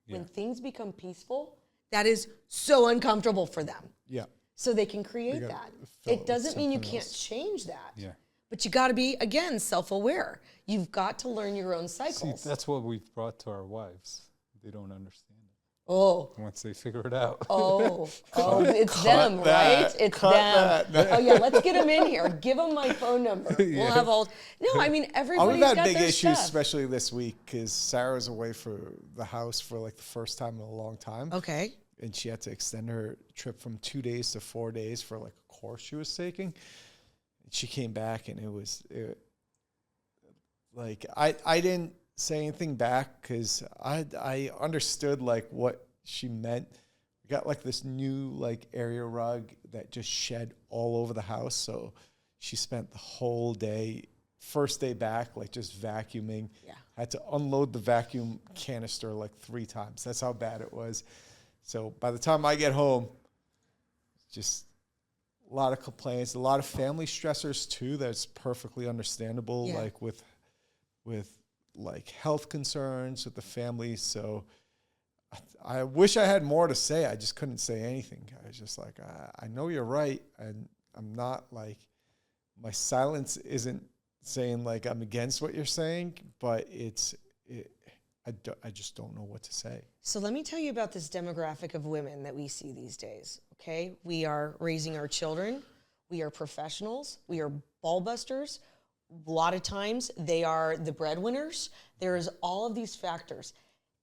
[SPEAKER 2] When things become peaceful, that is so uncomfortable for them.
[SPEAKER 3] Yeah.
[SPEAKER 2] So they can create
[SPEAKER 3] gotta
[SPEAKER 2] that.
[SPEAKER 3] fill it
[SPEAKER 2] It
[SPEAKER 3] with
[SPEAKER 2] doesn't mean you
[SPEAKER 3] something
[SPEAKER 2] can't
[SPEAKER 3] else.
[SPEAKER 2] change that.
[SPEAKER 1] Yeah.
[SPEAKER 2] But you got to be, again, self-aware. You've got to learn your own
[SPEAKER 1] See,
[SPEAKER 2] cycles.
[SPEAKER 1] that's what we've brought to our wives. They don't understand it
[SPEAKER 2] Oh,
[SPEAKER 1] once they figure it out.
[SPEAKER 2] it's them,
[SPEAKER 3] that.
[SPEAKER 2] right? It's
[SPEAKER 3] Cut
[SPEAKER 2] them.
[SPEAKER 3] that.
[SPEAKER 2] Oh yeah, let's get them in here. Give them my phone number. We'll have all. No, I mean everybody's
[SPEAKER 3] We've had
[SPEAKER 2] got
[SPEAKER 3] big
[SPEAKER 2] their
[SPEAKER 3] issues,
[SPEAKER 2] stuff.
[SPEAKER 3] especially this week, because Sarah's away for the house for like the first time in a long time.
[SPEAKER 2] Okay.
[SPEAKER 3] And she had to extend her trip from 2 days to 4 days for like a course she was taking. And she came back and I didn't say anything back because I understood like what she meant. We got like this new like area rug that just shed all over the house. So she spent the whole day, first day back, like just vacuuming.
[SPEAKER 2] Yeah.
[SPEAKER 3] Had to unload the vacuum canister like 3 times. That's how bad it was. So by the time I get home, just a lot of complaints, a lot of family stressors too. That's perfectly understandable,
[SPEAKER 2] Yeah.
[SPEAKER 3] like with like health concerns with the family. So I wish I had more to say. I just couldn't say anything. I was just like, I know you're right, and I'm not like, my silence isn't saying like I'm against what you're saying, but I just don't know what to say.
[SPEAKER 2] So let me tell you about this demographic of women that we see these days, okay? We are raising our children. We are professionals. We are ball busters. A lot of times they are the breadwinners. There's all of these factors.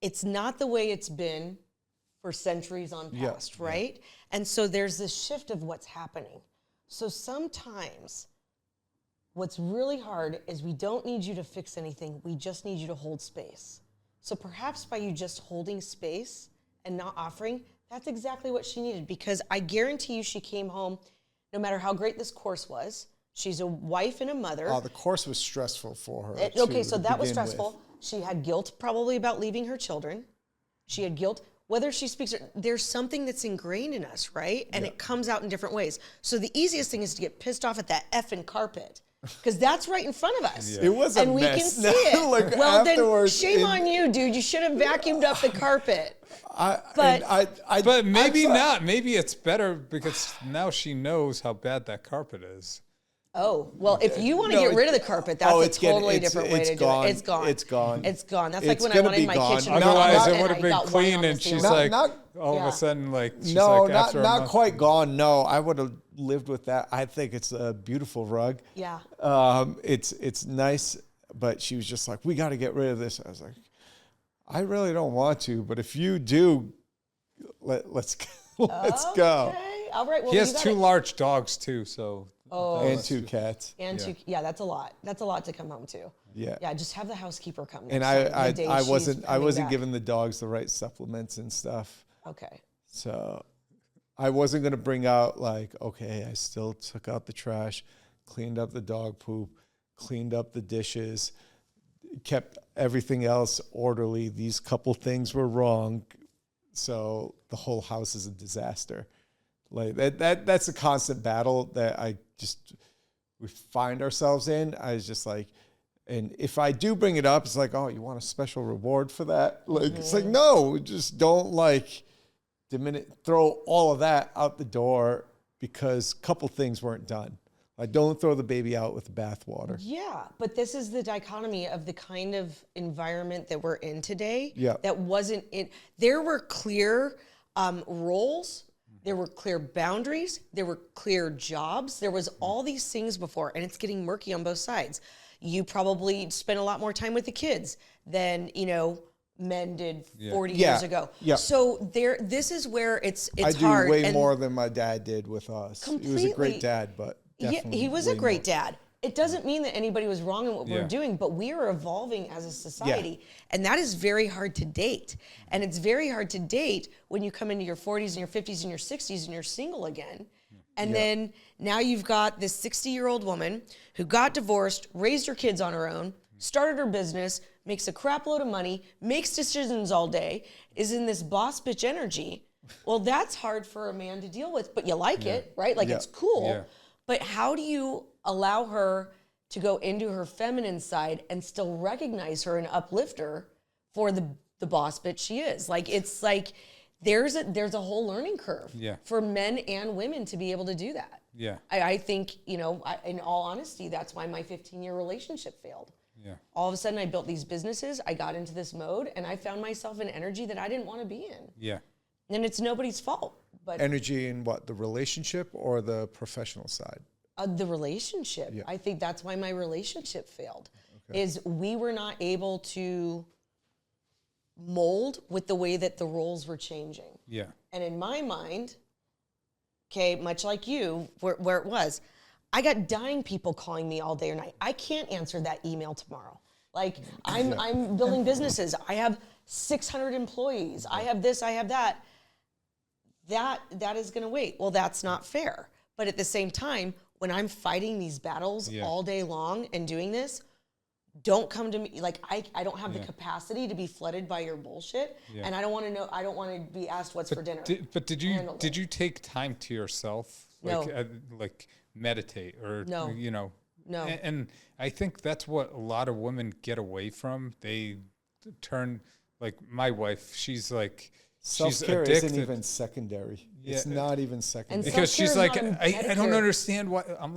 [SPEAKER 2] It's not the way it's been for centuries on past, right? And so there's this shift of what's happening. So sometimes what's really hard is we don't need you to fix anything. We just need you to hold space. So perhaps by you just holding space and not offering, that's exactly what she needed, because I guarantee you she came home, no matter how great this course was, she's a wife and a mother.
[SPEAKER 3] The course was stressful for her.
[SPEAKER 2] Okay, so that was
[SPEAKER 3] begin
[SPEAKER 2] stressful.
[SPEAKER 3] with.
[SPEAKER 2] She had guilt probably about leaving her children. She had guilt, whether she speaks, there's something that's ingrained in us, right? And it comes out in different ways. So the easiest thing is to get pissed off at that effing carpet, because that's right in front of us.
[SPEAKER 3] It was a
[SPEAKER 2] and we
[SPEAKER 3] mess.
[SPEAKER 2] can see it.
[SPEAKER 3] Like
[SPEAKER 2] well, then
[SPEAKER 3] afterwards,
[SPEAKER 2] shame on you, dude. You should have vacuumed up the carpet.
[SPEAKER 1] But maybe not. Maybe it's better because now she knows how bad that carpet is.
[SPEAKER 2] Oh, well, if you want to get rid of the carpet, that's a totally different way to do it. It's gone.
[SPEAKER 3] It's gone.
[SPEAKER 2] It's gone. That's like
[SPEAKER 3] It's
[SPEAKER 2] when I
[SPEAKER 3] gonna
[SPEAKER 2] wanted
[SPEAKER 3] be
[SPEAKER 2] my
[SPEAKER 3] gone.
[SPEAKER 2] kitchen.
[SPEAKER 1] Otherwise,
[SPEAKER 2] redone
[SPEAKER 1] it would have
[SPEAKER 2] I
[SPEAKER 1] been
[SPEAKER 2] got wine
[SPEAKER 1] clean,
[SPEAKER 2] on the
[SPEAKER 1] and she's
[SPEAKER 2] ceiling.
[SPEAKER 1] like, all of
[SPEAKER 2] Yeah.
[SPEAKER 1] a sudden, like, she's
[SPEAKER 3] No,
[SPEAKER 1] like, after a
[SPEAKER 3] not
[SPEAKER 1] month-
[SPEAKER 3] quite gone. No, I would have lived with that. I think it's a beautiful rug.
[SPEAKER 2] Yeah.
[SPEAKER 3] It's nice, but she was just like, we got to get rid of this. I was like, I really don't want to, but if you do, let's go.
[SPEAKER 2] all right. Well,
[SPEAKER 1] He
[SPEAKER 2] you
[SPEAKER 1] has
[SPEAKER 2] got
[SPEAKER 1] 2
[SPEAKER 2] it.
[SPEAKER 1] large dogs too, so.
[SPEAKER 3] And 2 cats.
[SPEAKER 2] And
[SPEAKER 1] Yeah.
[SPEAKER 2] yeah, that's a lot. That's a lot to come home to.
[SPEAKER 3] Yeah.
[SPEAKER 2] Yeah, just have the housekeeper come.
[SPEAKER 3] And
[SPEAKER 2] next time, the day
[SPEAKER 3] I
[SPEAKER 2] she's
[SPEAKER 3] wasn't
[SPEAKER 2] coming back.
[SPEAKER 3] giving the dogs the right supplements and stuff.
[SPEAKER 2] Okay.
[SPEAKER 3] So I wasn't going to bring out like, okay, I still took out the trash, cleaned up the dog poop, cleaned up the dishes, kept everything else orderly. These couple things were wrong. So the whole house is a disaster. Like that's a constant battle that we find ourselves in. I was just like, and if I do bring it up, it's like, oh, you want a special reward for that? Like, it's like, no, just don't like throw all of that out the door because a couple things weren't done. Like, don't throw the baby out with the bathwater.
[SPEAKER 2] Yeah, but this is the dichotomy of the kind of environment that we're in today.
[SPEAKER 3] Yeah.
[SPEAKER 2] That wasn't in. There were clear roles. There were clear boundaries. There were clear jobs. There was all these things before, and it's getting murky on both sides. You probably spent a lot more time with the kids than, men did 40 years ago.
[SPEAKER 3] Yeah.
[SPEAKER 2] So this is where it's
[SPEAKER 3] I do
[SPEAKER 2] hard.
[SPEAKER 3] way
[SPEAKER 2] and
[SPEAKER 3] more than my dad did with us. He was a great dad, but definitely
[SPEAKER 2] he was a
[SPEAKER 3] way
[SPEAKER 2] great
[SPEAKER 3] more.
[SPEAKER 2] dad. It doesn't mean that anybody was wrong in what we're doing, but we are evolving as a society. And that is very hard to date. And it's very hard to date when you come into your 40s and your 50s and your 60s and you're single again. And then now you've got this 60-year-old woman who got divorced, raised her kids on her own, started her business, makes a crap load of money, makes decisions all day, is in this boss bitch energy. Well, that's hard for a man to deal with, but you like it, right? Like it's cool.
[SPEAKER 1] Yeah.
[SPEAKER 2] But how do you allow her to go into her feminine side and still recognize her and uplift her for the boss bitch she is? Like, it's like there's a whole learning curve for men and women to be able to do that.
[SPEAKER 1] Yeah.
[SPEAKER 2] I think, in all honesty, that's why my 15-year relationship failed.
[SPEAKER 1] Yeah.
[SPEAKER 2] All of a sudden I built these businesses, I got into this mode, and I found myself in energy that I didn't want to be in.
[SPEAKER 1] Yeah.
[SPEAKER 2] And it's nobody's fault. But
[SPEAKER 3] Energy in what, the relationship or the professional side?
[SPEAKER 2] the relationship.
[SPEAKER 3] Yeah.
[SPEAKER 2] I think that's why my relationship failed. Is we were not able to mold with the way that the roles were changing.
[SPEAKER 1] Yeah.
[SPEAKER 2] And in my mind, okay, much like you, where it was, I got dying people calling me all day or night. I can't answer that email tomorrow. Like, I'm building businesses. I have 600 employees. I have this, I have that. That is going to wait. Well, that's not fair. But at the same time, when I'm fighting these battles all day long and doing this, don't come to me. Like, I don't have the capacity to be flooded by your bullshit. And I don't want to know, I don't want to be asked what's for dinner.
[SPEAKER 1] Did you take time to yourself? Like,
[SPEAKER 2] No.
[SPEAKER 1] Like meditate or,
[SPEAKER 2] No. No.
[SPEAKER 1] And I think that's what a lot of women get away from. They turn, like my wife, she's like,
[SPEAKER 3] Self-care
[SPEAKER 1] she's
[SPEAKER 3] isn't
[SPEAKER 1] addicted.
[SPEAKER 3] even secondary. It's
[SPEAKER 1] Yeah.
[SPEAKER 3] not even secondary.
[SPEAKER 2] And
[SPEAKER 1] Because she's
[SPEAKER 2] self-care
[SPEAKER 1] like,
[SPEAKER 2] is not
[SPEAKER 1] I don't
[SPEAKER 2] pedicure.
[SPEAKER 1] understand why. I'm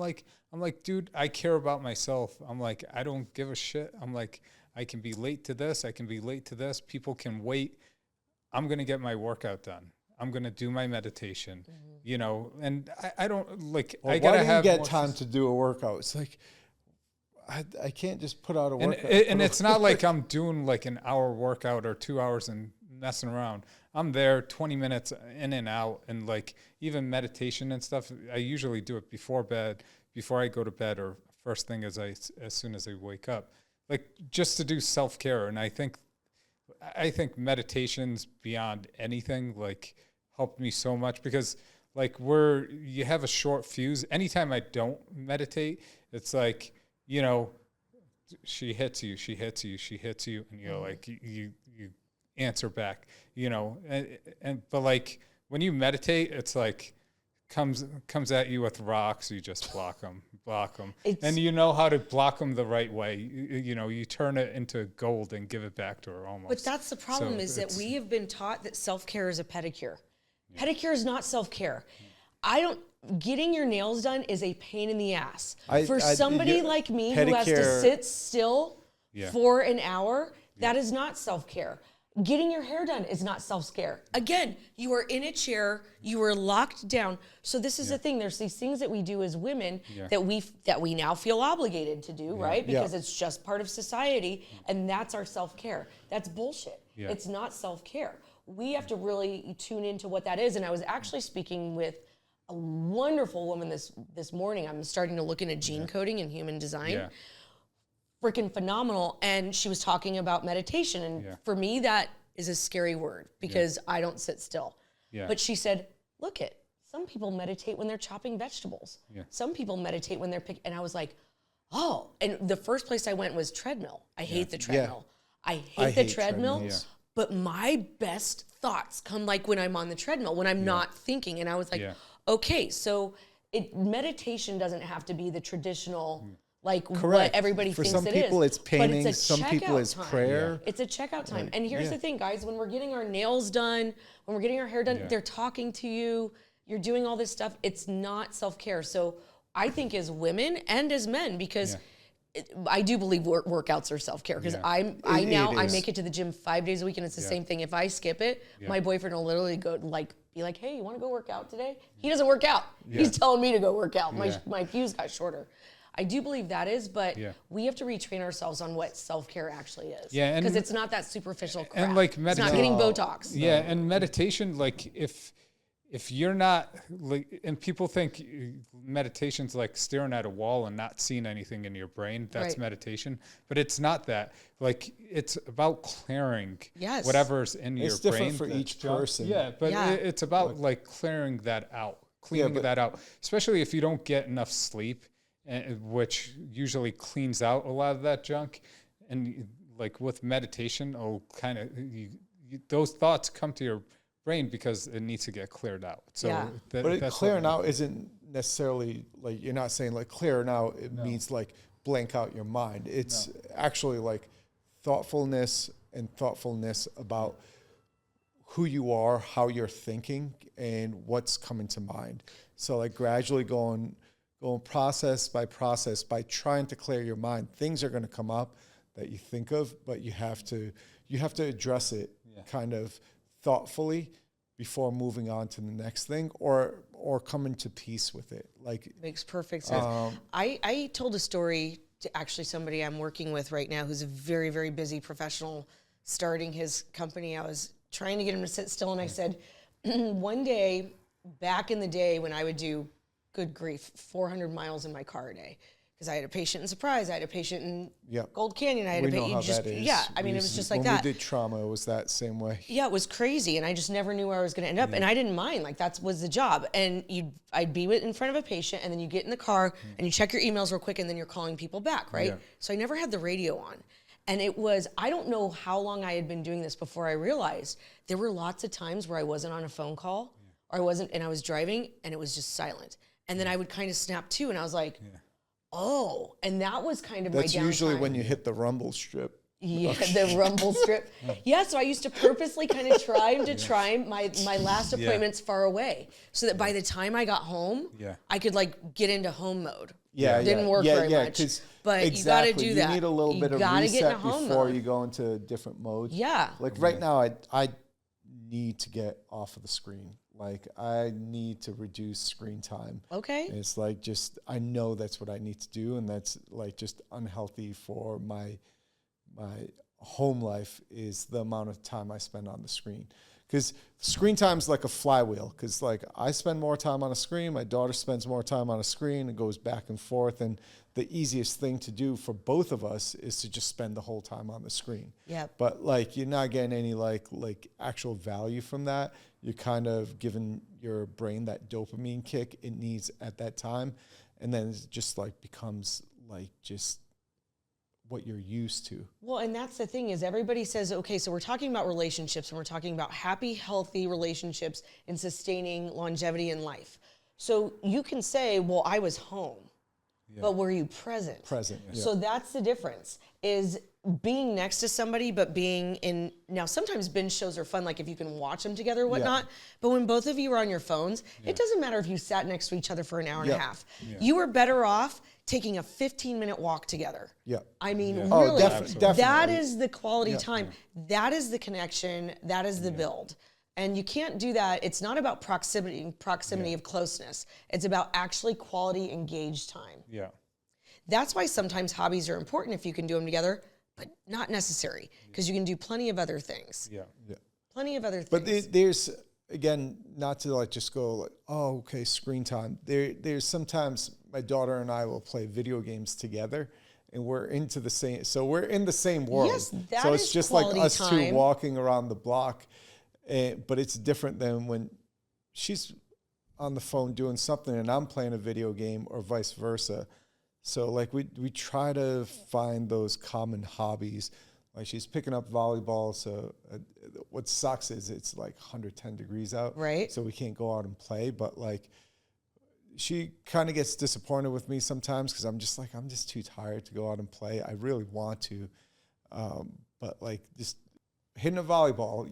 [SPEAKER 1] like, dude, I care about myself. I'm like, I don't give a shit. I'm like, I can be late to this. I can be late to this. People can wait. I'm going to get my workout done. I'm going to do my meditation, and I don't like,
[SPEAKER 3] Well,
[SPEAKER 1] I got to
[SPEAKER 3] why do you
[SPEAKER 1] have
[SPEAKER 3] get
[SPEAKER 1] more
[SPEAKER 3] time to do a workout? It's like, I can't just put out a
[SPEAKER 1] and,
[SPEAKER 3] workout.
[SPEAKER 1] and it's not like I'm doing like an hour workout or 2 hours and messing around. I'm there 20 minutes in and out, and like even meditation and stuff, I usually do it before bed, before I go to bed, or first thing as soon as I wake up, like just to do self-care. And I think meditation's beyond anything, like helped me so much, because like you have a short fuse. Anytime I don't meditate, it's like, she hits you, and you're like, you answer back, but like when you meditate, it's like comes at you with rocks, you just block them, and you know how to block them the right way. You turn it into gold and give it back to her almost.
[SPEAKER 2] But that's the problem, is that we have been taught that self-care is a pedicure. Pedicure is not self-care. Getting your nails done is a pain in the ass. For somebody like me who has to sit still for an hour, that is not self-care. Getting your hair done is not self-care. Again, you are in a chair, you are locked down. So this is the thing. There's these things that we do as women that we now feel obligated to do, right? Because it's just part of society, and that's our self-care. That's bullshit. It's not self-care. We have to really tune into what that is. And I was actually speaking with a wonderful woman this morning. I'm starting to look into gene coding and human design.
[SPEAKER 1] Yeah.
[SPEAKER 2] Freaking phenomenal. And she was talking about meditation. And for me, that is a scary word because I don't sit still.
[SPEAKER 1] Yeah.
[SPEAKER 2] But she said, look it, some people meditate when they're chopping vegetables.
[SPEAKER 1] Yeah.
[SPEAKER 2] Some people meditate when they're picking. And I was like, oh. And the first place I went was treadmill. I hate the treadmill. I hate the treadmill. But my best thoughts come like when I'm on the treadmill, when I'm not thinking. And I was like, okay, so meditation doesn't have to be the traditional, like what everybody thinks it is.
[SPEAKER 3] For some people, it's painting.
[SPEAKER 2] But it's
[SPEAKER 3] some people, it's prayer.
[SPEAKER 2] It's a checkout time. And here's the thing, guys. When we're getting our nails done, when we're getting our hair done, they're talking to you. You're doing all this stuff. It's not self-care. So I think as women and as men, because I do believe workouts are self-care, because I make it to the gym 5 days a week, and it's the same thing. If I skip it, my boyfriend will literally go be like, hey, you want to go work out today? He doesn't work out. He's telling me to go work out. My fuse got shorter. I do believe that is, but we have to retrain ourselves on what self-care actually is.
[SPEAKER 1] Yeah,
[SPEAKER 2] because it's not that superficial crap.
[SPEAKER 1] And like
[SPEAKER 2] it's not getting Botox.
[SPEAKER 1] Yeah, and meditation, like if you're not like, and people think meditation's like staring at a wall and not seeing anything in your brain. That's meditation, but it's not that. Like it's about clearing whatever's in your brain.
[SPEAKER 3] It's different for each person.
[SPEAKER 1] Yeah, but it's about like clearing that out, cleaning that out, especially if you don't get enough sleep, which usually cleans out a lot of that junk. And like with meditation, kind of those thoughts come to your brain because it needs to get cleared out. So
[SPEAKER 3] but clearing out isn't necessarily like, you're not saying like clearing out, it means like blank out your mind. It's actually like thoughtfulness about who you are, how you're thinking, and what's coming to mind. So like gradually going process by process, by trying to clear your mind. Things are going to come up that you think of, but you have to address it kind of thoughtfully before moving on to the next thing, or coming to peace with it. Like,
[SPEAKER 2] makes perfect sense. I told a story to actually somebody I'm working with right now who's a very, very busy professional starting his company. I was trying to get him to sit still, and I said, one day back in the day when I would do, good grief, 400 miles in my car a day, because I had a patient in Surprise, I had a patient in Gold Canyon, I had a patient. I mean, it was just like that.
[SPEAKER 3] When we did trauma, it was that same way.
[SPEAKER 2] Yeah, it was crazy, and I just never knew where I was going to end up, and I didn't mind. Like, that was the job. And I'd be in front of a patient, and then you get in the car, and you check your emails real quick, and then you're calling people back, right? So I never had the radio on. And it was, I don't know how long I had been doing this before I realized there were lots of times where I wasn't on a phone call, or I wasn't, and I was driving, and it was just silent. And then I would kind of snap to, and I was like, oh, and that was kind of my downtime. That's
[SPEAKER 3] usually when you hit the rumble strip.
[SPEAKER 2] Yeah, the rumble strip. Yeah, so I used to purposely kind of try my last appointments far away, so that by the time I got home, I could like get into home mode.
[SPEAKER 3] Yeah,
[SPEAKER 2] it didn't work very much. But
[SPEAKER 3] exactly,
[SPEAKER 2] you got to do that.
[SPEAKER 3] You need a little bit of reset before you go into different modes.
[SPEAKER 2] Yeah.
[SPEAKER 3] Like right now, I need to get off of the screen. Like, I need to reduce screen time.
[SPEAKER 2] Okay.
[SPEAKER 3] And it's like, just, I know that's what I need to do, and that's like just unhealthy for my home life, is the amount of time I spend on the screen. Because screen time is like a flywheel, because like I spend more time on a screen, my daughter spends more time on a screen, it goes back and forth, and the easiest thing to do for both of us is to just spend the whole time on the screen.
[SPEAKER 2] Yeah.
[SPEAKER 3] But like, you're not getting any like actual value from that. You're kind of giving your brain that dopamine kick it needs at that time, and then it just like becomes like just what you're used to.
[SPEAKER 2] Well, and that's the thing, is everybody says, okay, so we're talking about relationships, and we're talking about happy, healthy relationships and sustaining longevity in life. So you can say, well, I was home, but were you present?
[SPEAKER 3] Present. Yeah.
[SPEAKER 2] So that's the difference, is being next to somebody, but being in, now sometimes binge shows are fun, like if you can watch them together or whatnot, but when both of you are on your phones, it doesn't matter if you sat next to each other for an hour and a half. You are better off taking a 15-minute walk together.
[SPEAKER 3] Yeah.
[SPEAKER 2] I mean, really,
[SPEAKER 3] oh, definitely.
[SPEAKER 2] That is the quality time. That is the connection. That is the build. And you can't do that. It's not about proximity of closeness. It's about actually quality engaged time.
[SPEAKER 1] Yeah.
[SPEAKER 2] That's why sometimes hobbies are important if you can do them together, but not necessary, because you can do plenty of other things.
[SPEAKER 1] Yeah.
[SPEAKER 2] Plenty of other things.
[SPEAKER 3] But there's again, not to like just go like, oh, okay, screen time. There's sometimes my daughter and I will play video games together, and we're in the same world.
[SPEAKER 2] Yes, that
[SPEAKER 3] so
[SPEAKER 2] is
[SPEAKER 3] it's just like
[SPEAKER 2] quality
[SPEAKER 3] us
[SPEAKER 2] time.
[SPEAKER 3] two walking around the block, but it's different than when she's on the phone doing something and I'm playing a video game, or vice versa. So like we try to find those common hobbies. Like she's picking up volleyball, so what sucks is it's like 110 degrees out,
[SPEAKER 2] Right.
[SPEAKER 3] so we can't go out and play. But like, she kind of gets disappointed with me sometimes because I'm just too tired to go out and play. I really want to, but like just hitting a volleyball,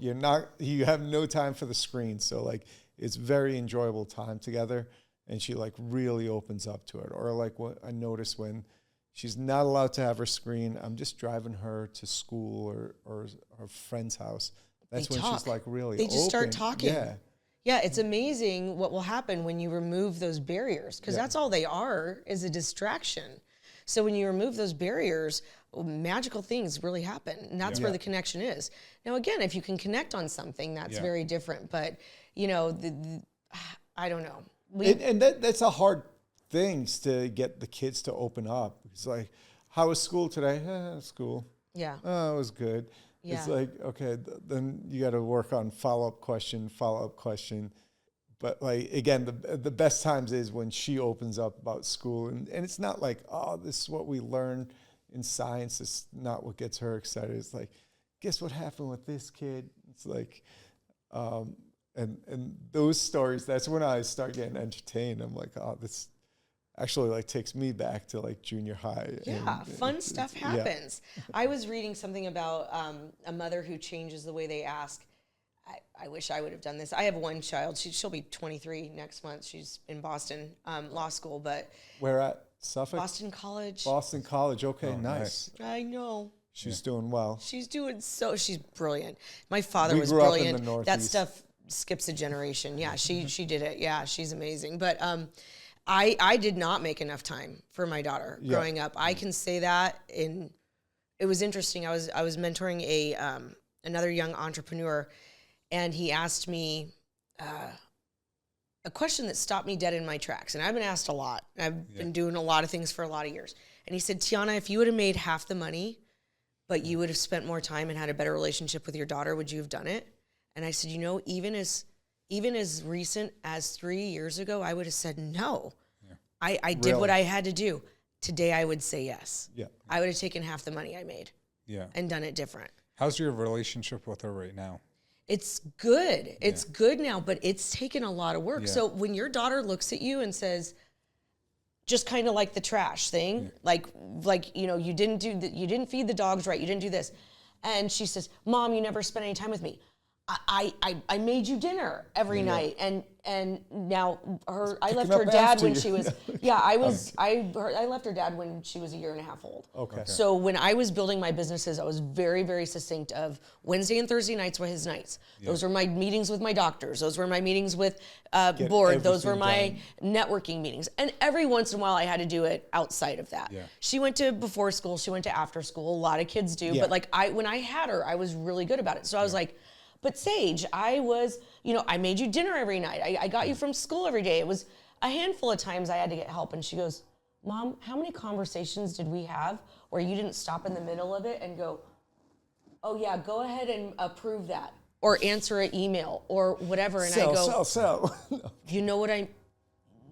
[SPEAKER 3] you have no time for the screen. So like, it's very enjoyable time together, and she like really opens up to it. Or like what I notice when she's not allowed to have her screen, I'm just driving her to school or her friend's house. That's
[SPEAKER 2] They
[SPEAKER 3] when
[SPEAKER 2] talk.
[SPEAKER 3] she's like really
[SPEAKER 2] They just start
[SPEAKER 3] open.
[SPEAKER 2] talking.
[SPEAKER 3] Yeah.
[SPEAKER 2] Yeah, it's amazing what will happen when you remove those barriers, because that's all they are, is a distraction. So when you remove those barriers, magical things really happen, and that's where the connection is. Now, again, if you can connect on something, that's very different. But you know, I don't know.
[SPEAKER 3] That's a hard thing to get the kids to open up. It's like, how was school today? School.
[SPEAKER 2] Yeah.
[SPEAKER 3] Oh, it was good.
[SPEAKER 2] Yeah.
[SPEAKER 3] It's like, okay, then you got to work on follow-up question. But like, again, the best times is when she opens up about school, and it's not like, oh, this is what we learned in science. It's not what gets her excited. It's like, guess what happened with this kid? It's like, and those stories, that's when I start getting entertained. I'm like, oh, this actually like takes me back to like junior high.
[SPEAKER 2] Yeah, fun stuff happens. I was reading something about a mother who changes the way they ask. I wish I would have done this. I have one child. She'll be 23 next month. She's in Boston Law School, but
[SPEAKER 3] Where at? Suffolk?
[SPEAKER 2] Boston College.
[SPEAKER 3] Boston College. Okay,
[SPEAKER 1] Oh,
[SPEAKER 3] nice.
[SPEAKER 2] I know.
[SPEAKER 3] She's doing well.
[SPEAKER 2] She's doing she's brilliant. My father
[SPEAKER 3] We
[SPEAKER 2] was
[SPEAKER 3] grew up in
[SPEAKER 2] brilliant.
[SPEAKER 3] the
[SPEAKER 2] That
[SPEAKER 3] Northeast.
[SPEAKER 2] stuff skips a generation. Yeah, she did it. Yeah, she's amazing. But I did not make enough time for my daughter growing up. I can say that. It was interesting. I was mentoring another young entrepreneur, and he asked me a question that stopped me dead in my tracks. And I've been asked a lot. I've been doing a lot of things for a lot of years. And he said, Tiana, if you would have made half the money, but you would have spent more time and had a better relationship with your daughter, would you have done it? And I said, you know, even as recent as 3 years ago, I would have said no. Yeah. I did what I had to do. Today, I would say yes.
[SPEAKER 3] Yeah.
[SPEAKER 2] I would have taken half the money I made and done it different.
[SPEAKER 1] How's your relationship with her right now?
[SPEAKER 2] It's good. It's good now, but it's taken a lot of work.
[SPEAKER 1] Yeah.
[SPEAKER 2] So when your daughter looks at you and says, just kind of like the trash thing, like you know, you didn't feed the dogs right, you didn't do this, and she says, Mom, you never spent any time with me. I made you dinner every night, and now I left her dad when she was I left her dad when she was 1.5 years old.
[SPEAKER 3] Okay.
[SPEAKER 2] So when I was building my businesses, I was very, very succinct of Wednesday and Thursday nights were his nights. Those were my meetings with my doctors. Those were my meetings with board. Those were my networking meetings. And every once in a while I had to do it outside of that. Yeah. She went to before school, she went to after school. A lot of kids do, but like when I had her, I was really good about it. So I was like, but Sage, I made you dinner every night. I got you from school every day. It was a handful of times I had to get help. And she goes, Mom, how many conversations did we have where you didn't stop in the middle of it and go, oh yeah, go ahead and approve that, or answer an email or whatever. And I go, you know what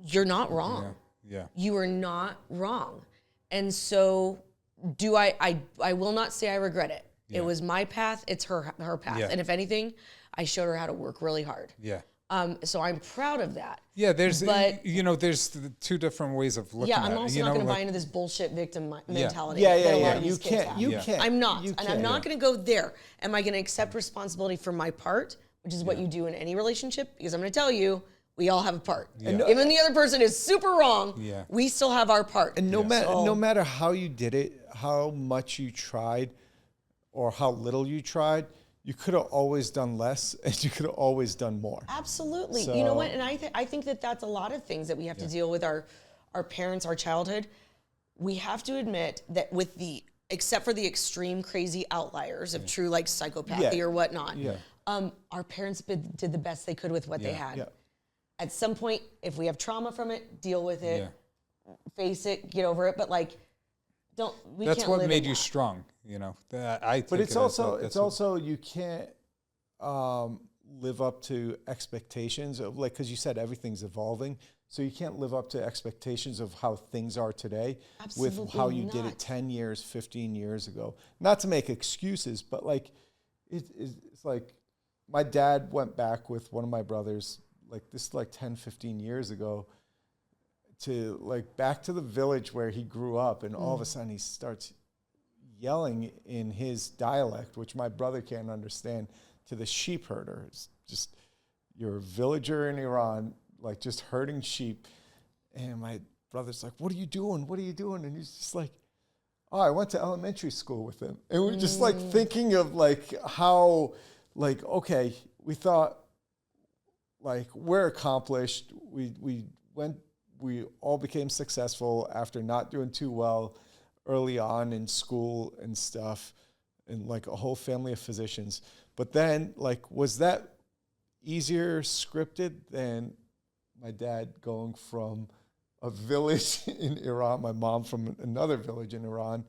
[SPEAKER 2] you're not wrong.
[SPEAKER 1] Yeah.
[SPEAKER 2] You are not wrong. And so I will not say I regret it. Yeah. It was my path. It's her path. Yeah. And if anything, I showed her how to work really hard.
[SPEAKER 1] Yeah.
[SPEAKER 2] So I'm proud of that.
[SPEAKER 1] Yeah. There's the two different ways of looking at it.
[SPEAKER 2] Yeah. I'm also not going to buy into this bullshit victim mentality.
[SPEAKER 3] Yeah. You can't.
[SPEAKER 2] I'm not. And I'm not going to go there. Am I going to accept responsibility for my part, which is what you do in any relationship? Because I'm going to tell you, we all have a part. Yeah. And even the other person is super wrong, we still have our part.
[SPEAKER 3] And no matter how you did it, how much you tried, or how little you tried, you could have always done less, and you could have always done more.
[SPEAKER 2] Absolutely. So, you know what? And I think that that's a lot of things that we have to deal with our parents, our childhood. We have to admit that except for the extreme crazy outliers of true like psychopathy or whatnot, Our parents did the best they could with what they had.
[SPEAKER 3] Yeah.
[SPEAKER 2] At some point, if we have trauma from it, deal with it,
[SPEAKER 1] Yeah.
[SPEAKER 2] face it, get over it. But like,
[SPEAKER 1] That's
[SPEAKER 2] can't
[SPEAKER 1] what
[SPEAKER 2] live
[SPEAKER 1] made
[SPEAKER 2] in
[SPEAKER 1] you
[SPEAKER 2] that.
[SPEAKER 1] strong, you know. I think
[SPEAKER 3] But it's
[SPEAKER 1] of it as
[SPEAKER 3] also
[SPEAKER 1] that.
[SPEAKER 3] it's also you can't live up to expectations of, like, because you said everything's evolving, so you can't live up to expectations of how things are today with
[SPEAKER 2] Absolutely
[SPEAKER 3] how you did
[SPEAKER 2] not.
[SPEAKER 3] it 10 years, 15 years ago. Not to make excuses, but like it's like my dad went back with one of my brothers like this, like 10, 15 years ago, to like back to the village where he grew up, and all of a sudden he starts yelling in his dialect, which my brother can't understand, to the sheep herder. It's just, you're a villager in Iran, like just herding sheep. And my brother's like, what are you doing? What are you doing? And he's just like, oh, I went to elementary school with him. And we're just like thinking of like how, like, okay, we thought like we're accomplished. We all became successful after not doing too well early on in school and stuff, and like a whole family of physicians. But then, like, was that easier scripted than my dad going from a village in Iran, my mom from another village in Iran,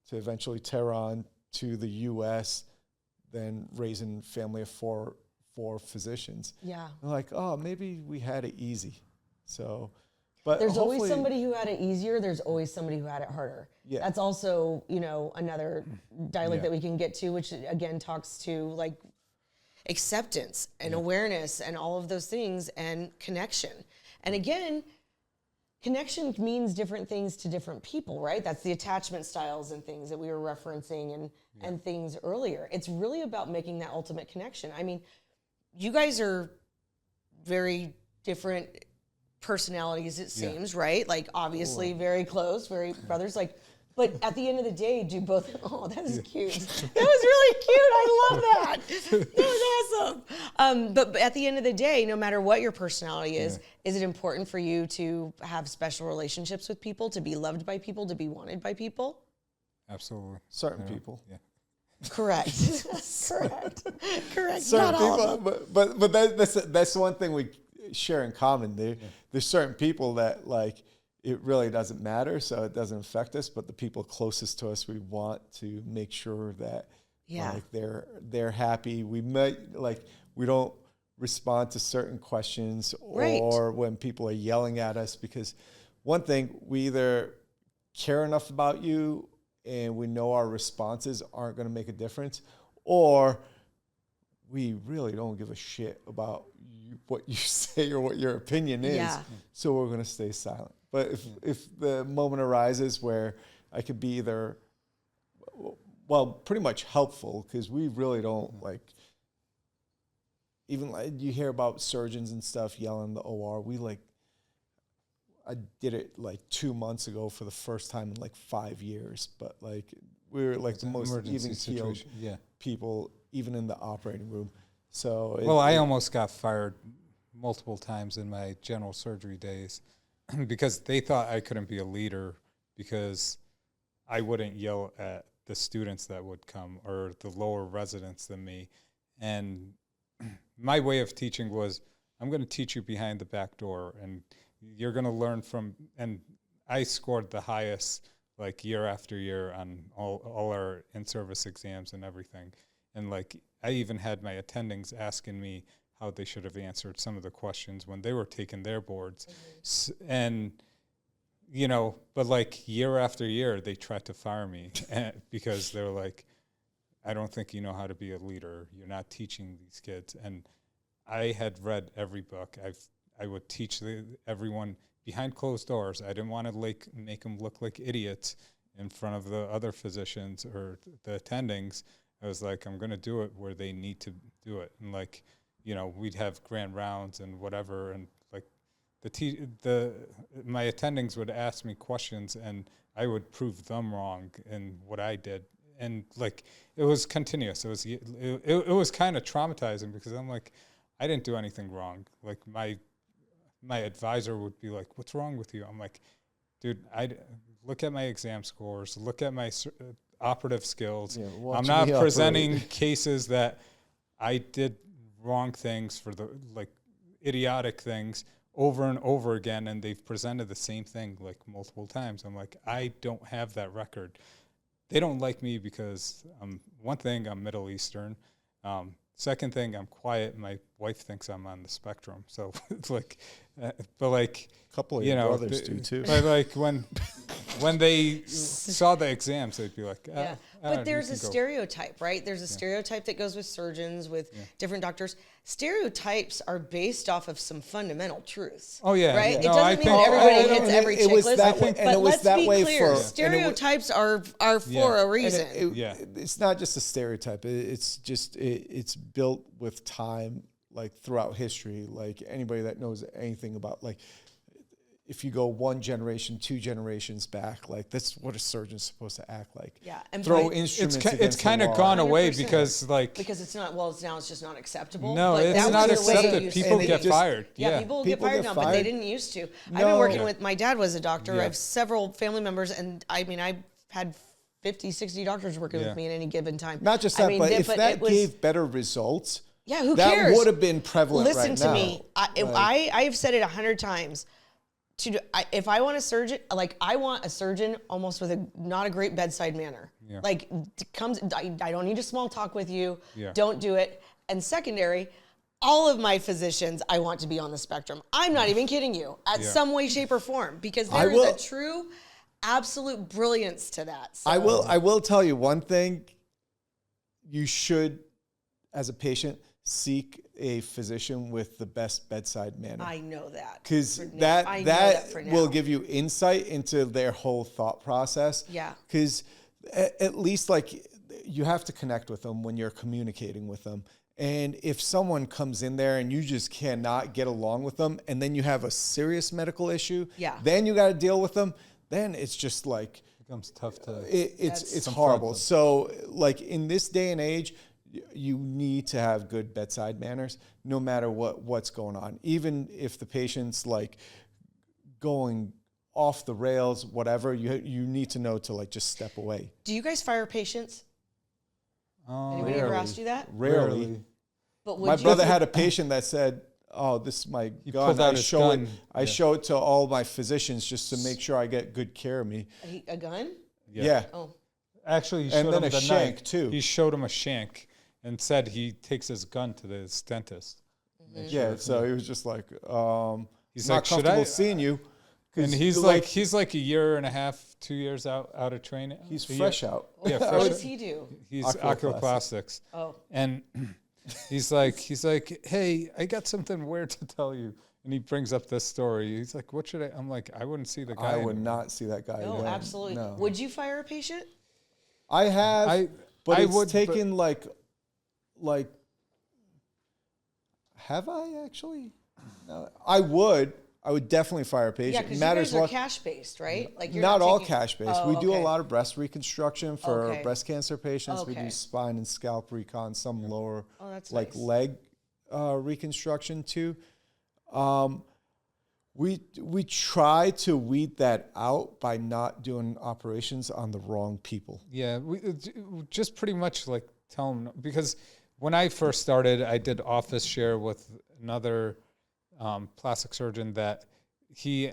[SPEAKER 3] to eventually Tehran, to the U.S., then raising a family of four physicians?
[SPEAKER 2] Yeah.
[SPEAKER 3] I'm like, oh, maybe we had it easy. So, but
[SPEAKER 2] There's always
[SPEAKER 3] hopefully-
[SPEAKER 2] somebody who had it easier. There's always somebody who had it harder.
[SPEAKER 3] Yeah.
[SPEAKER 2] That's also, another dialect
[SPEAKER 1] Yeah.
[SPEAKER 2] that we can get to, which again talks to like acceptance and awareness and all of those things and connection. And again, connection means different things to different people, right? That's the attachment styles and things that we were referencing and things earlier. It's really about making that ultimate connection. I mean, you guys are very different personalities, it seems, right? Like obviously very close, very brothers, like, but at the end of the day, do both, oh, that was cute. That was really cute. I love that. That was awesome. But at the end of the day, no matter what your personality is it important for you to have special relationships with people, to be loved by people, to be wanted by people?
[SPEAKER 1] Absolutely.
[SPEAKER 3] certain people.
[SPEAKER 1] Yeah.
[SPEAKER 2] Correct. Correct.
[SPEAKER 3] Certain
[SPEAKER 2] Not all of
[SPEAKER 3] people,
[SPEAKER 2] them.
[SPEAKER 3] but that's one thing we share in common. There's certain people that like it really doesn't matter, so it doesn't affect us. But the people closest to us, we want to make sure that like they're happy. We don't respond to certain questions or when people are yelling at us, because one thing, we either care enough about you and we know our responses aren't going to make a difference, or we really don't give a shit about what you say or what your opinion is.
[SPEAKER 2] Yeah.
[SPEAKER 3] So we're going to stay silent. But if the moment arises where I could be either, well, pretty much helpful, because we really don't like, even like you hear about surgeons and stuff yelling in the OR. I did it like 2 months ago for the first time in like 5 years, but like we were like the most even keeled people, even in the operating room. So
[SPEAKER 1] I almost got fired multiple times in my general surgery days because they thought I couldn't be a leader because I wouldn't yell at the students that would come or the lower residents than me. And my way of teaching was, I'm going to teach you behind the back door, and you're going to learn from, and I scored the highest like year after year on all our in-service exams and everything. And like, I even had my attendings asking me how they should have answered some of the questions when they were taking their boards. And, but like year after year, they tried to fire me because they were like, I don't think you know how to be a leader. You're not teaching these kids. And I had read every book. I would teach everyone behind closed doors. I didn't want to make them look like idiots in front of the other physicians or the attendings. I was like, I'm going to do it where they need to do it. And like, we'd have grand rounds and whatever. And like my attendings would ask me questions and I would prove them wrong in what I did. And like, it was continuous. It was kind of traumatizing because I'm like, I didn't do anything wrong. Like my advisor would be like, what's wrong with you? I'm like, dude, look at my exam scores, look at my operative skills.
[SPEAKER 3] Yeah,
[SPEAKER 1] I'm not presenting cases that I did wrong things for the idiotic things over and over again, and they've presented the same thing like multiple times. I'm like, I don't have that record. They don't like me because one thing, I'm Middle Eastern. Second thing, I'm quiet. My wife thinks I'm on the spectrum. So it's like, but like,
[SPEAKER 3] A couple of your brothers do too.
[SPEAKER 1] But like when they saw the exams, they'd be like,
[SPEAKER 2] Yeah, but there's a stereotype, right? There's a stereotype that goes with surgeons, with different doctors. Stereotypes are based off of some fundamental truths.
[SPEAKER 1] Oh yeah,
[SPEAKER 2] right.
[SPEAKER 1] Yeah.
[SPEAKER 2] It
[SPEAKER 1] No,
[SPEAKER 2] doesn't
[SPEAKER 1] I
[SPEAKER 2] mean
[SPEAKER 1] think
[SPEAKER 2] that everybody
[SPEAKER 3] and
[SPEAKER 2] hits every
[SPEAKER 3] it was
[SPEAKER 2] checklist.
[SPEAKER 3] that way- and
[SPEAKER 2] but
[SPEAKER 3] it was
[SPEAKER 2] let's
[SPEAKER 3] that
[SPEAKER 2] be
[SPEAKER 3] way
[SPEAKER 2] clear:
[SPEAKER 3] for-
[SPEAKER 2] stereotypes are for a reason.
[SPEAKER 3] It's not just a stereotype. It's just it's built with time, like throughout history. Like anybody that knows anything about, like, if you go 1 generation, 2 generations back, like that's what a surgeon's supposed to act like.
[SPEAKER 2] Yeah, and
[SPEAKER 3] throw
[SPEAKER 2] but
[SPEAKER 3] instruments.
[SPEAKER 1] It's kind of gone away
[SPEAKER 2] 100%.
[SPEAKER 1] because
[SPEAKER 2] it's not. Well, now it's just not acceptable.
[SPEAKER 1] No,
[SPEAKER 2] but
[SPEAKER 1] it's
[SPEAKER 2] that
[SPEAKER 1] not
[SPEAKER 2] was the way it
[SPEAKER 1] accepted.
[SPEAKER 2] used to
[SPEAKER 1] People
[SPEAKER 2] be.
[SPEAKER 1] get fired.
[SPEAKER 2] Yeah, people get fired now, but they didn't used to. I've been working with, my dad was a doctor. I have several family members, and I mean, I had 50, 60 doctors working with me at any given time.
[SPEAKER 3] Not just that, but if that
[SPEAKER 2] was,
[SPEAKER 3] gave better results,
[SPEAKER 2] who
[SPEAKER 3] that
[SPEAKER 2] cares?
[SPEAKER 3] would have been prevalent
[SPEAKER 2] Listen
[SPEAKER 3] right
[SPEAKER 2] to
[SPEAKER 3] now.
[SPEAKER 2] me. I have said it 100 times. If I want a surgeon, like I want a surgeon almost with not a great bedside manner.
[SPEAKER 1] Yeah.
[SPEAKER 2] Like I don't need to small talk with you.
[SPEAKER 1] Yeah.
[SPEAKER 2] Don't do it. And secondary, all of my physicians, I want to be on the spectrum. I'm not even kidding you, at some way, shape, or form, because there is a true, absolute brilliance to that. So.
[SPEAKER 3] I will tell you one thing. You should, as a patient, seek a physician with the best bedside manner.
[SPEAKER 2] I know that.
[SPEAKER 3] Because that will give you insight into their whole thought process.
[SPEAKER 2] Yeah.
[SPEAKER 3] Because at least, like, you have to connect with them when you're communicating with them. And if someone comes in there and you just cannot get along with them, and then you have a serious medical issue, then you got to deal with them, then it's just like,
[SPEAKER 1] it becomes tough to.
[SPEAKER 3] It's horrible. So, like, in this day and age, you need to have good bedside manners, no matter what's going on. Even if the patient's like going off the rails, whatever, you need to know to like just step away.
[SPEAKER 2] Do you guys fire patients? Anybody ever asked you that?
[SPEAKER 3] Rarely.
[SPEAKER 2] But
[SPEAKER 3] my brother had a patient that said, "Oh, this is my gun. I show it to all my physicians just to make sure I get good care of me."
[SPEAKER 2] A gun?
[SPEAKER 3] Yeah.
[SPEAKER 2] Oh.
[SPEAKER 1] Actually, he
[SPEAKER 3] and
[SPEAKER 1] showed
[SPEAKER 3] then
[SPEAKER 1] him
[SPEAKER 3] a
[SPEAKER 1] the
[SPEAKER 3] shank
[SPEAKER 1] knife.
[SPEAKER 3] too.
[SPEAKER 1] He showed him a shank and said he takes his gun to the dentist.
[SPEAKER 3] Yeah, so he was just like,
[SPEAKER 1] he's
[SPEAKER 3] not
[SPEAKER 1] like,
[SPEAKER 3] comfortable seeing you.
[SPEAKER 1] And he's like a year and a half, 2 years out of training.
[SPEAKER 3] He's fresh out.
[SPEAKER 1] Yeah,
[SPEAKER 2] what does he do?
[SPEAKER 1] He's oculoplastics.
[SPEAKER 2] Oh.
[SPEAKER 1] And he's like, hey, I got something weird to tell you. And he brings up this story. He's like, what should I? I'm like, I wouldn't see the guy.
[SPEAKER 3] I would not see that guy.
[SPEAKER 2] No, absolutely.
[SPEAKER 3] No.
[SPEAKER 2] Would you fire a patient?
[SPEAKER 3] I have, but
[SPEAKER 1] I
[SPEAKER 3] it's
[SPEAKER 1] would,
[SPEAKER 3] taken like, have I actually? No, I would definitely fire a patient.
[SPEAKER 2] Yeah, because you guys are cash-based, right? Like
[SPEAKER 3] not all cash-based. We do a lot of breast reconstruction for
[SPEAKER 2] Okay.
[SPEAKER 3] breast cancer patients. We
[SPEAKER 2] Okay.
[SPEAKER 3] do spine and scalp recon, some lower,
[SPEAKER 2] that's
[SPEAKER 3] like
[SPEAKER 2] nice.
[SPEAKER 3] leg reconstruction too. We try to weed that out by not doing operations on the wrong people.
[SPEAKER 1] Yeah, we just pretty much like tell them, because when I first started, I did office share with another plastic surgeon that he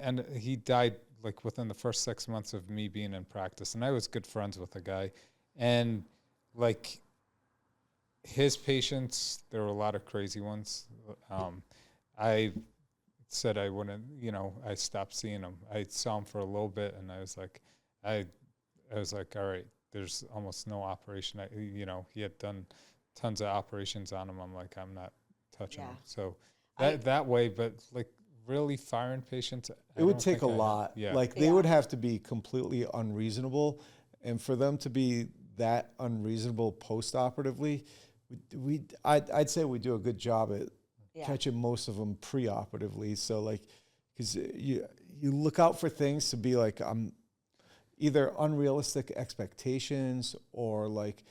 [SPEAKER 1] died like within the first 6 months of me being in practice, and I was good friends with the guy, and like his patients, there were a lot of crazy ones. I said I wouldn't, I stopped seeing him. I saw him for a little bit, and I was like, all right, there's almost no operation. He had done tons of operations on him. I'm like, I'm not touching him. So that way, but like really firing patients,
[SPEAKER 3] it would take a lot.
[SPEAKER 1] Yeah.
[SPEAKER 3] Like they would have to be completely unreasonable, and for them to be that unreasonable post-operatively, I'd say we do a good job at catching most of them pre-operatively. So like, because you look out for things to be like either unrealistic expectations or like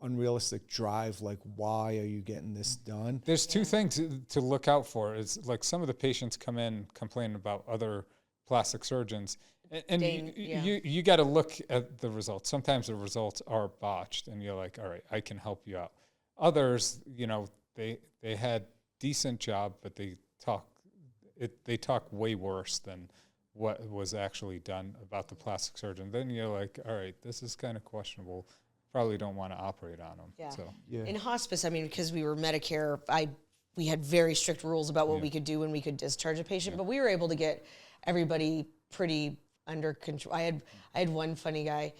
[SPEAKER 3] unrealistic drive, like why are you getting this done?
[SPEAKER 1] There's two things to look out for. Is like some of the patients come in complaining about other plastic surgeons, and you got to look at the results. Sometimes the results are botched, and you're like, all right, I can help you out. others, they had decent job, but they talk way worse than what was actually done about the plastic surgeon. Then you're like, all right, this is kind of questionable. Probably don't want to operate on them.
[SPEAKER 2] Yeah.
[SPEAKER 1] So.
[SPEAKER 3] Yeah.
[SPEAKER 2] In hospice, I mean, because we were Medicare, we had very strict rules about what we could do when we could discharge a patient, but we were able to get everybody pretty under control. I had one funny guy,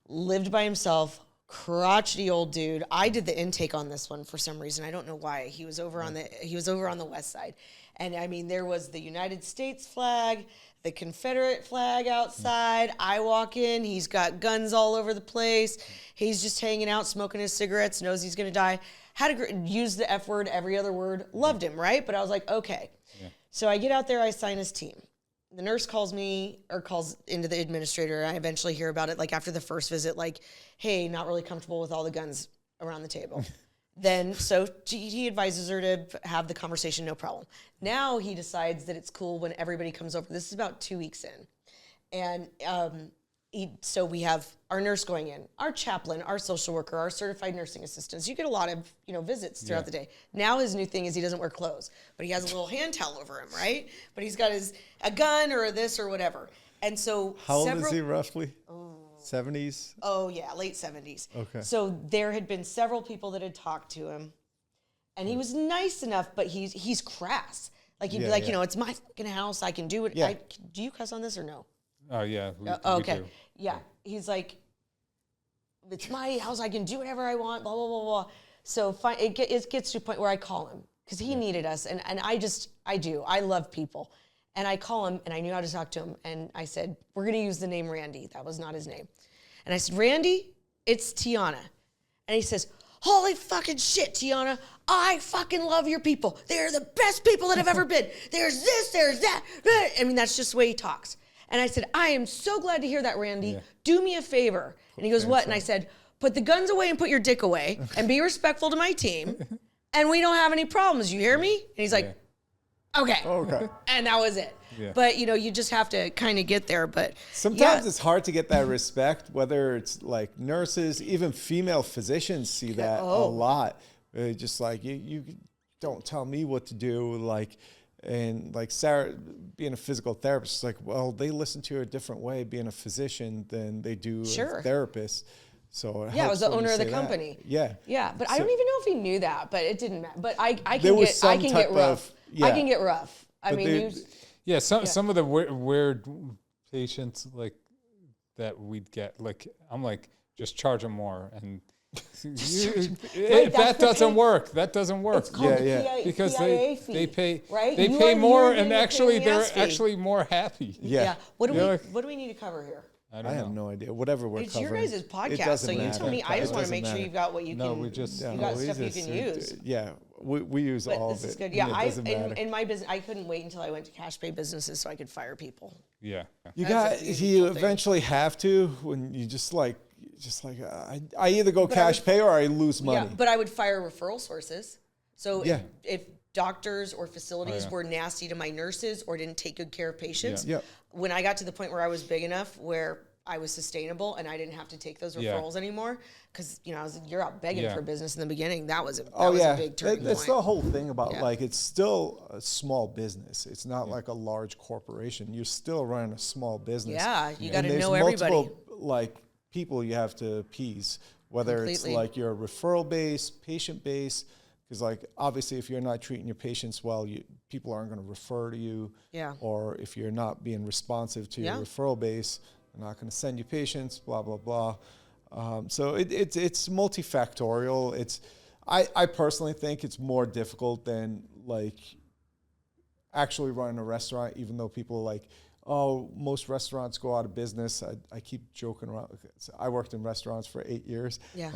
[SPEAKER 2] lived by himself, crotchety old dude. I did the intake on this one for some reason. I don't know why. He was over on the west side. And I mean, there was the United States flag, the Confederate flag outside. I walk in, he's got guns all over the place. He's just hanging out, smoking his cigarettes, knows he's going to die. Had to use the F word, every other word. Loved him, right? But I was like, okay. Yeah. So I get out there, I sign his team. The nurse calls into the administrator. I eventually hear about it, like after the first visit, like, hey, not really comfortable with all the guns around the table. Then, so he advises her to have the conversation, no problem. Now he decides that it's cool when everybody comes over. This is about 2 weeks in. And so we have our nurse going in, our chaplain, our social worker, our certified nursing assistants. You get a lot of, visits throughout the day. Now his new thing is he doesn't wear clothes, but he has a little hand towel over him, right? But he's got a gun or this or whatever. And so
[SPEAKER 3] how old is he roughly? 70s?
[SPEAKER 2] Oh yeah, late 70s.
[SPEAKER 3] Okay.
[SPEAKER 2] So there had been several people that had talked to him, and he was nice enough, but he's crass. Like he'd be like, it's my fucking house. I can do it.
[SPEAKER 3] Yeah.
[SPEAKER 2] Do you cuss on this or no?
[SPEAKER 1] Oh yeah.
[SPEAKER 2] Okay.
[SPEAKER 1] We do.
[SPEAKER 2] Yeah. He's like, it's my house. I can do whatever I want. Blah blah blah blah. So it gets to a point where I call him because he needed us, and I love people. And I call him, and I knew how to talk to him. And I said, we're going to use the name Randy. That was not his name. And I said, Randy, it's Tiana. And he says, holy fucking shit, Tiana. I fucking love your people. They're the best people that have ever been. There's this, there's that. I mean, that's just the way he talks. And I said, I am so glad to hear that, Randy. Yeah. Do me a favor. And he goes, what? And I said, put the guns away and put your dick away and be respectful to my team. And we don't have any problems. You hear me? And he's like, okay. And that was it. Yeah. But, you just have to kind of get there. But
[SPEAKER 3] sometimes it's hard to get that respect, whether it's like nurses, even female physicians see that a lot. Just like, you don't tell me what to do. And like Sarah, being a physical therapist, it's like, well, they listen to you a different way being a physician than they do a therapist. So
[SPEAKER 2] I was the owner of the company.
[SPEAKER 3] Yeah.
[SPEAKER 2] Yeah, but I don't even know if he knew that, but it didn't matter. But I can get rough. I can get rough. I mean,
[SPEAKER 1] some of the weird patients like that we'd get, like, I'm like, just charge them more, and that doesn't work. That doesn't work.
[SPEAKER 2] It's called
[SPEAKER 1] because
[SPEAKER 2] PIA
[SPEAKER 1] they pay
[SPEAKER 2] right?
[SPEAKER 1] They pay more, and actually they're actually more happy.
[SPEAKER 2] Yeah. What do we need to cover here?
[SPEAKER 3] I have no idea. Whatever we're covering.
[SPEAKER 2] It's your guys' podcast, so you tell me. I just want to make sure you've got what you can.
[SPEAKER 1] We just
[SPEAKER 2] you got stuff you can use.
[SPEAKER 3] Yeah, we use all of it.
[SPEAKER 2] This is good. Yeah, in my business, I couldn't wait until I went to cash pay businesses so I could fire people.
[SPEAKER 1] Yeah.
[SPEAKER 3] You eventually have to when you just like I either go cash pay or I lose money.
[SPEAKER 2] Yeah, but I would fire referral sources. So if doctors or facilities were nasty to my nurses or didn't take good care of patients, when I got to the point where I was big enough where I was sustainable and I didn't have to take those referrals anymore, because you're out begging for business in the beginning. That was a big turning point.
[SPEAKER 3] That's the whole thing about it's still a small business. It's not like a large corporation. You're still running a small business.
[SPEAKER 2] Yeah, you got to know everybody.
[SPEAKER 3] Multiple people you have to appease, whether it's like your referral base, patient base. Because obviously if you're not treating your patients well, people aren't going to refer to you. Yeah. Or if you're not being responsive to your referral base, they're not going to send you patients, blah, blah, blah. So it's multifactorial. I personally think it's more difficult than actually running a restaurant, even though people are like, oh, most restaurants go out of business. I keep joking around. I worked in restaurants for 8 years. Yeah.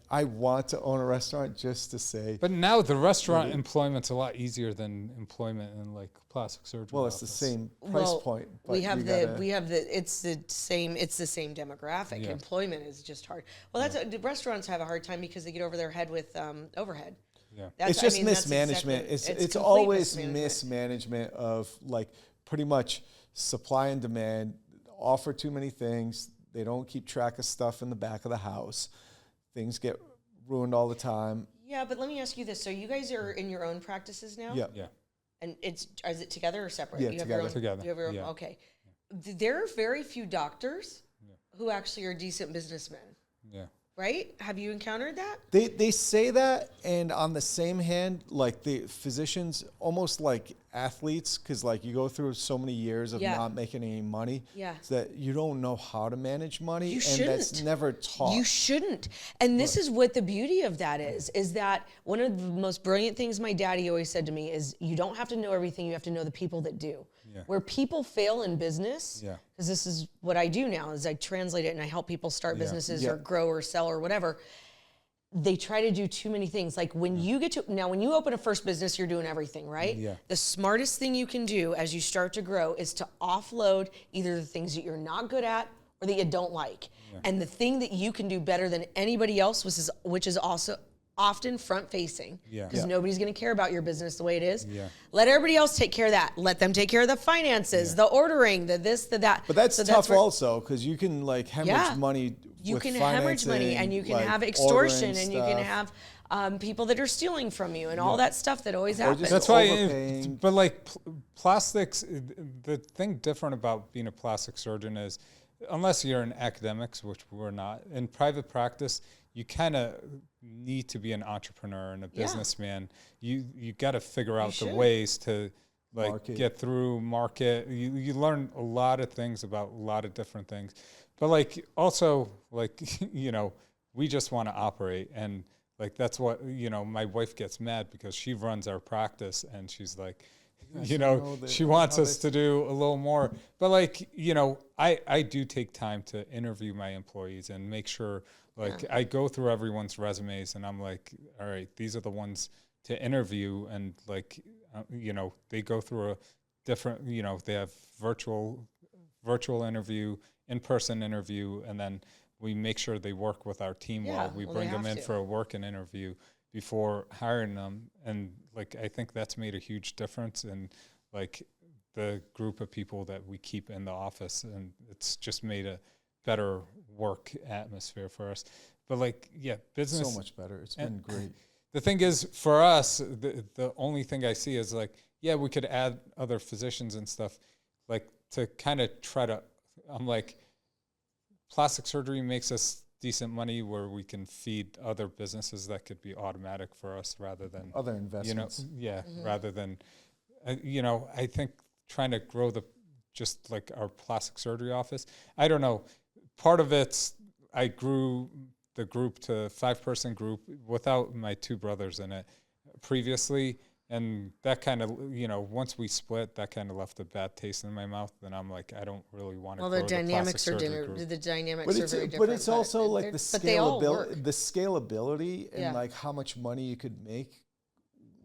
[SPEAKER 3] I want to own a restaurant just to say.
[SPEAKER 1] But now the restaurant employment's a lot easier than employment in plastic surgery.
[SPEAKER 3] Well, it's the same price point. But
[SPEAKER 2] it's the same demographic. Yeah. Employment is just hard. Well, the restaurants have a hard time because they get over their head with overhead.
[SPEAKER 3] Yeah. It's just mismanagement. It's always mismanagement of pretty much supply and demand, offer too many things. They don't keep track of stuff in the back of the house. Things get ruined all the time.
[SPEAKER 2] Yeah, but let me ask you this. So you guys are in your own practices now?
[SPEAKER 3] Yeah.
[SPEAKER 1] Yeah.
[SPEAKER 2] And is it together or separate?
[SPEAKER 3] Yeah,
[SPEAKER 2] You
[SPEAKER 3] together.
[SPEAKER 2] Have your own,
[SPEAKER 1] Together,
[SPEAKER 2] You have your own,
[SPEAKER 1] yeah.
[SPEAKER 2] okay. There are very few doctors who actually are decent businessmen,
[SPEAKER 1] Yeah.
[SPEAKER 2] right? Have you encountered that?
[SPEAKER 3] They say that, and on the same hand, like the physicians, almost like athletes, because like you go through so many years of
[SPEAKER 2] Yeah.
[SPEAKER 3] not making any money,
[SPEAKER 2] Yeah.
[SPEAKER 3] so that you don't know how to manage money,
[SPEAKER 2] You
[SPEAKER 3] and that's
[SPEAKER 2] shouldn't.
[SPEAKER 3] never taught.
[SPEAKER 2] You shouldn't. And this is what the beauty of that is that one of the most brilliant things my daddy always said to me is you don't have to know everything, you have to know the people that do.
[SPEAKER 1] Yeah.
[SPEAKER 2] Where people fail in business,
[SPEAKER 1] Yeah.
[SPEAKER 2] because this is what I do now, is I translate it and I help people start businesses
[SPEAKER 3] Yeah.
[SPEAKER 2] or grow or sell or whatever. They try to do too many things. Like when you when you open a first business, you're doing everything, right?
[SPEAKER 1] Yeah.
[SPEAKER 2] The smartest thing you can do as you start to grow is to offload either the things that you're not good at or that you don't like. And the thing that you can do better than anybody else, which is also often front facing,
[SPEAKER 1] Yeah.
[SPEAKER 2] because
[SPEAKER 1] Yeah.
[SPEAKER 2] nobody's going to care about your business the way it is.
[SPEAKER 1] Yeah.
[SPEAKER 2] Let everybody else take care of that. Let them take care of the finances, the ordering, the this, the that.
[SPEAKER 3] But that's
[SPEAKER 2] So
[SPEAKER 3] tough
[SPEAKER 2] where-
[SPEAKER 3] also, because you can like hemorrhage
[SPEAKER 2] Yeah.
[SPEAKER 3] money.
[SPEAKER 2] You
[SPEAKER 3] with
[SPEAKER 2] can hemorrhage money, and you can
[SPEAKER 3] like,
[SPEAKER 2] have extortion,
[SPEAKER 3] ordering
[SPEAKER 2] and you can
[SPEAKER 3] stuff.
[SPEAKER 2] have people that are stealing from you, and all that stuff that always
[SPEAKER 3] Or just
[SPEAKER 2] happens.
[SPEAKER 1] That's why,
[SPEAKER 3] overpaying.
[SPEAKER 1] but like plastics, the thing different about being a plastic surgeon is, unless you're in academics, which we're not, in private practice, you kind of need to be an entrepreneur and a businessman. You got to figure out the
[SPEAKER 2] should.
[SPEAKER 1] ways to like
[SPEAKER 3] Market.
[SPEAKER 1] get through market. You learn a lot of things about a lot of different things, but like also like we just want to operate, and like that's what my wife gets mad because she runs our practice and she's like, she wants us to do a little more. But like, I do take time to interview my employees and make sure like I go through everyone's resumes and I'm like, all right, these are the ones to interview. And like, they go through a different, they have virtual interview, in-person interview, and then we make sure they work with our team while we bring them in for a working interview before hiring them. And like, I think that's made a huge difference in like the group of people that we keep in the office, and it's just made a better work atmosphere for us. But like, business
[SPEAKER 3] So much better. It's been great.
[SPEAKER 1] The thing is, for us, the only thing I see is like, we could add other physicians and stuff, like to kind of try to, I'm like, plastic surgery makes us decent money where we can feed other businesses that could be automatic for us rather than
[SPEAKER 3] Other investments.
[SPEAKER 1] rather than, I think trying to grow just like our plastic surgery office. I don't know. Part of it's, I grew the group to a 5-person group without my 2 brothers in it previously. And that kind of, once we split, that kind of left a bad taste in my mouth. And I'm like, I don't really want to.
[SPEAKER 2] Well,
[SPEAKER 1] grow
[SPEAKER 2] the dynamics are
[SPEAKER 1] plastic surgery
[SPEAKER 2] different.
[SPEAKER 1] group.
[SPEAKER 2] The dynamics
[SPEAKER 3] But
[SPEAKER 2] are
[SPEAKER 3] it's
[SPEAKER 2] very different.
[SPEAKER 3] but it's also like the
[SPEAKER 2] but they all work.
[SPEAKER 3] scalability and
[SPEAKER 2] Yeah.
[SPEAKER 3] like how much money you could make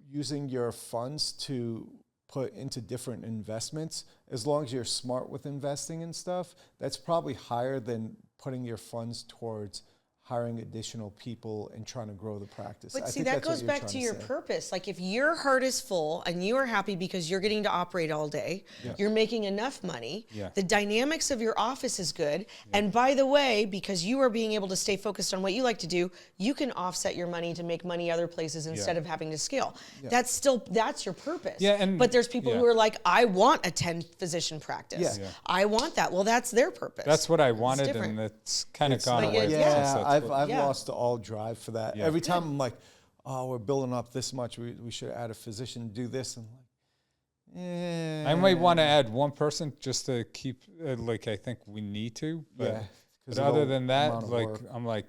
[SPEAKER 3] using your funds to put into different investments. As long as you're smart with investing and stuff, that's probably higher than putting your funds towards hiring additional people and trying to grow the practice.
[SPEAKER 2] But
[SPEAKER 3] I
[SPEAKER 2] see,
[SPEAKER 3] think
[SPEAKER 2] that
[SPEAKER 3] that's what
[SPEAKER 2] goes
[SPEAKER 3] you're
[SPEAKER 2] back
[SPEAKER 3] trying
[SPEAKER 2] to your
[SPEAKER 3] say.
[SPEAKER 2] purpose. Like if your heart is full and you are happy because you're getting to operate all day, you're making enough money, the dynamics of your office is good. And by the way, because you are being able to stay focused on what you like to do, you can offset your money to make money other places instead of having to scale. That's your purpose. But there's people who are like, I want a 10-physician practice.
[SPEAKER 3] Yeah.
[SPEAKER 2] I want that. Well, that's their purpose.
[SPEAKER 1] That's what I wanted,
[SPEAKER 2] different.
[SPEAKER 1] and it's kind of gone
[SPEAKER 3] But
[SPEAKER 1] away.
[SPEAKER 3] I've
[SPEAKER 2] Yeah.
[SPEAKER 3] lost all drive for that. Every time I'm like, oh, we're building up this much, we should add a physician, do this, and like,
[SPEAKER 1] I might want to add one person just to keep, like, I think we need to. But,
[SPEAKER 3] 'cause
[SPEAKER 1] but
[SPEAKER 3] of
[SPEAKER 1] other
[SPEAKER 3] the
[SPEAKER 1] than that,
[SPEAKER 3] amount of
[SPEAKER 1] like,
[SPEAKER 3] work.
[SPEAKER 1] I'm like,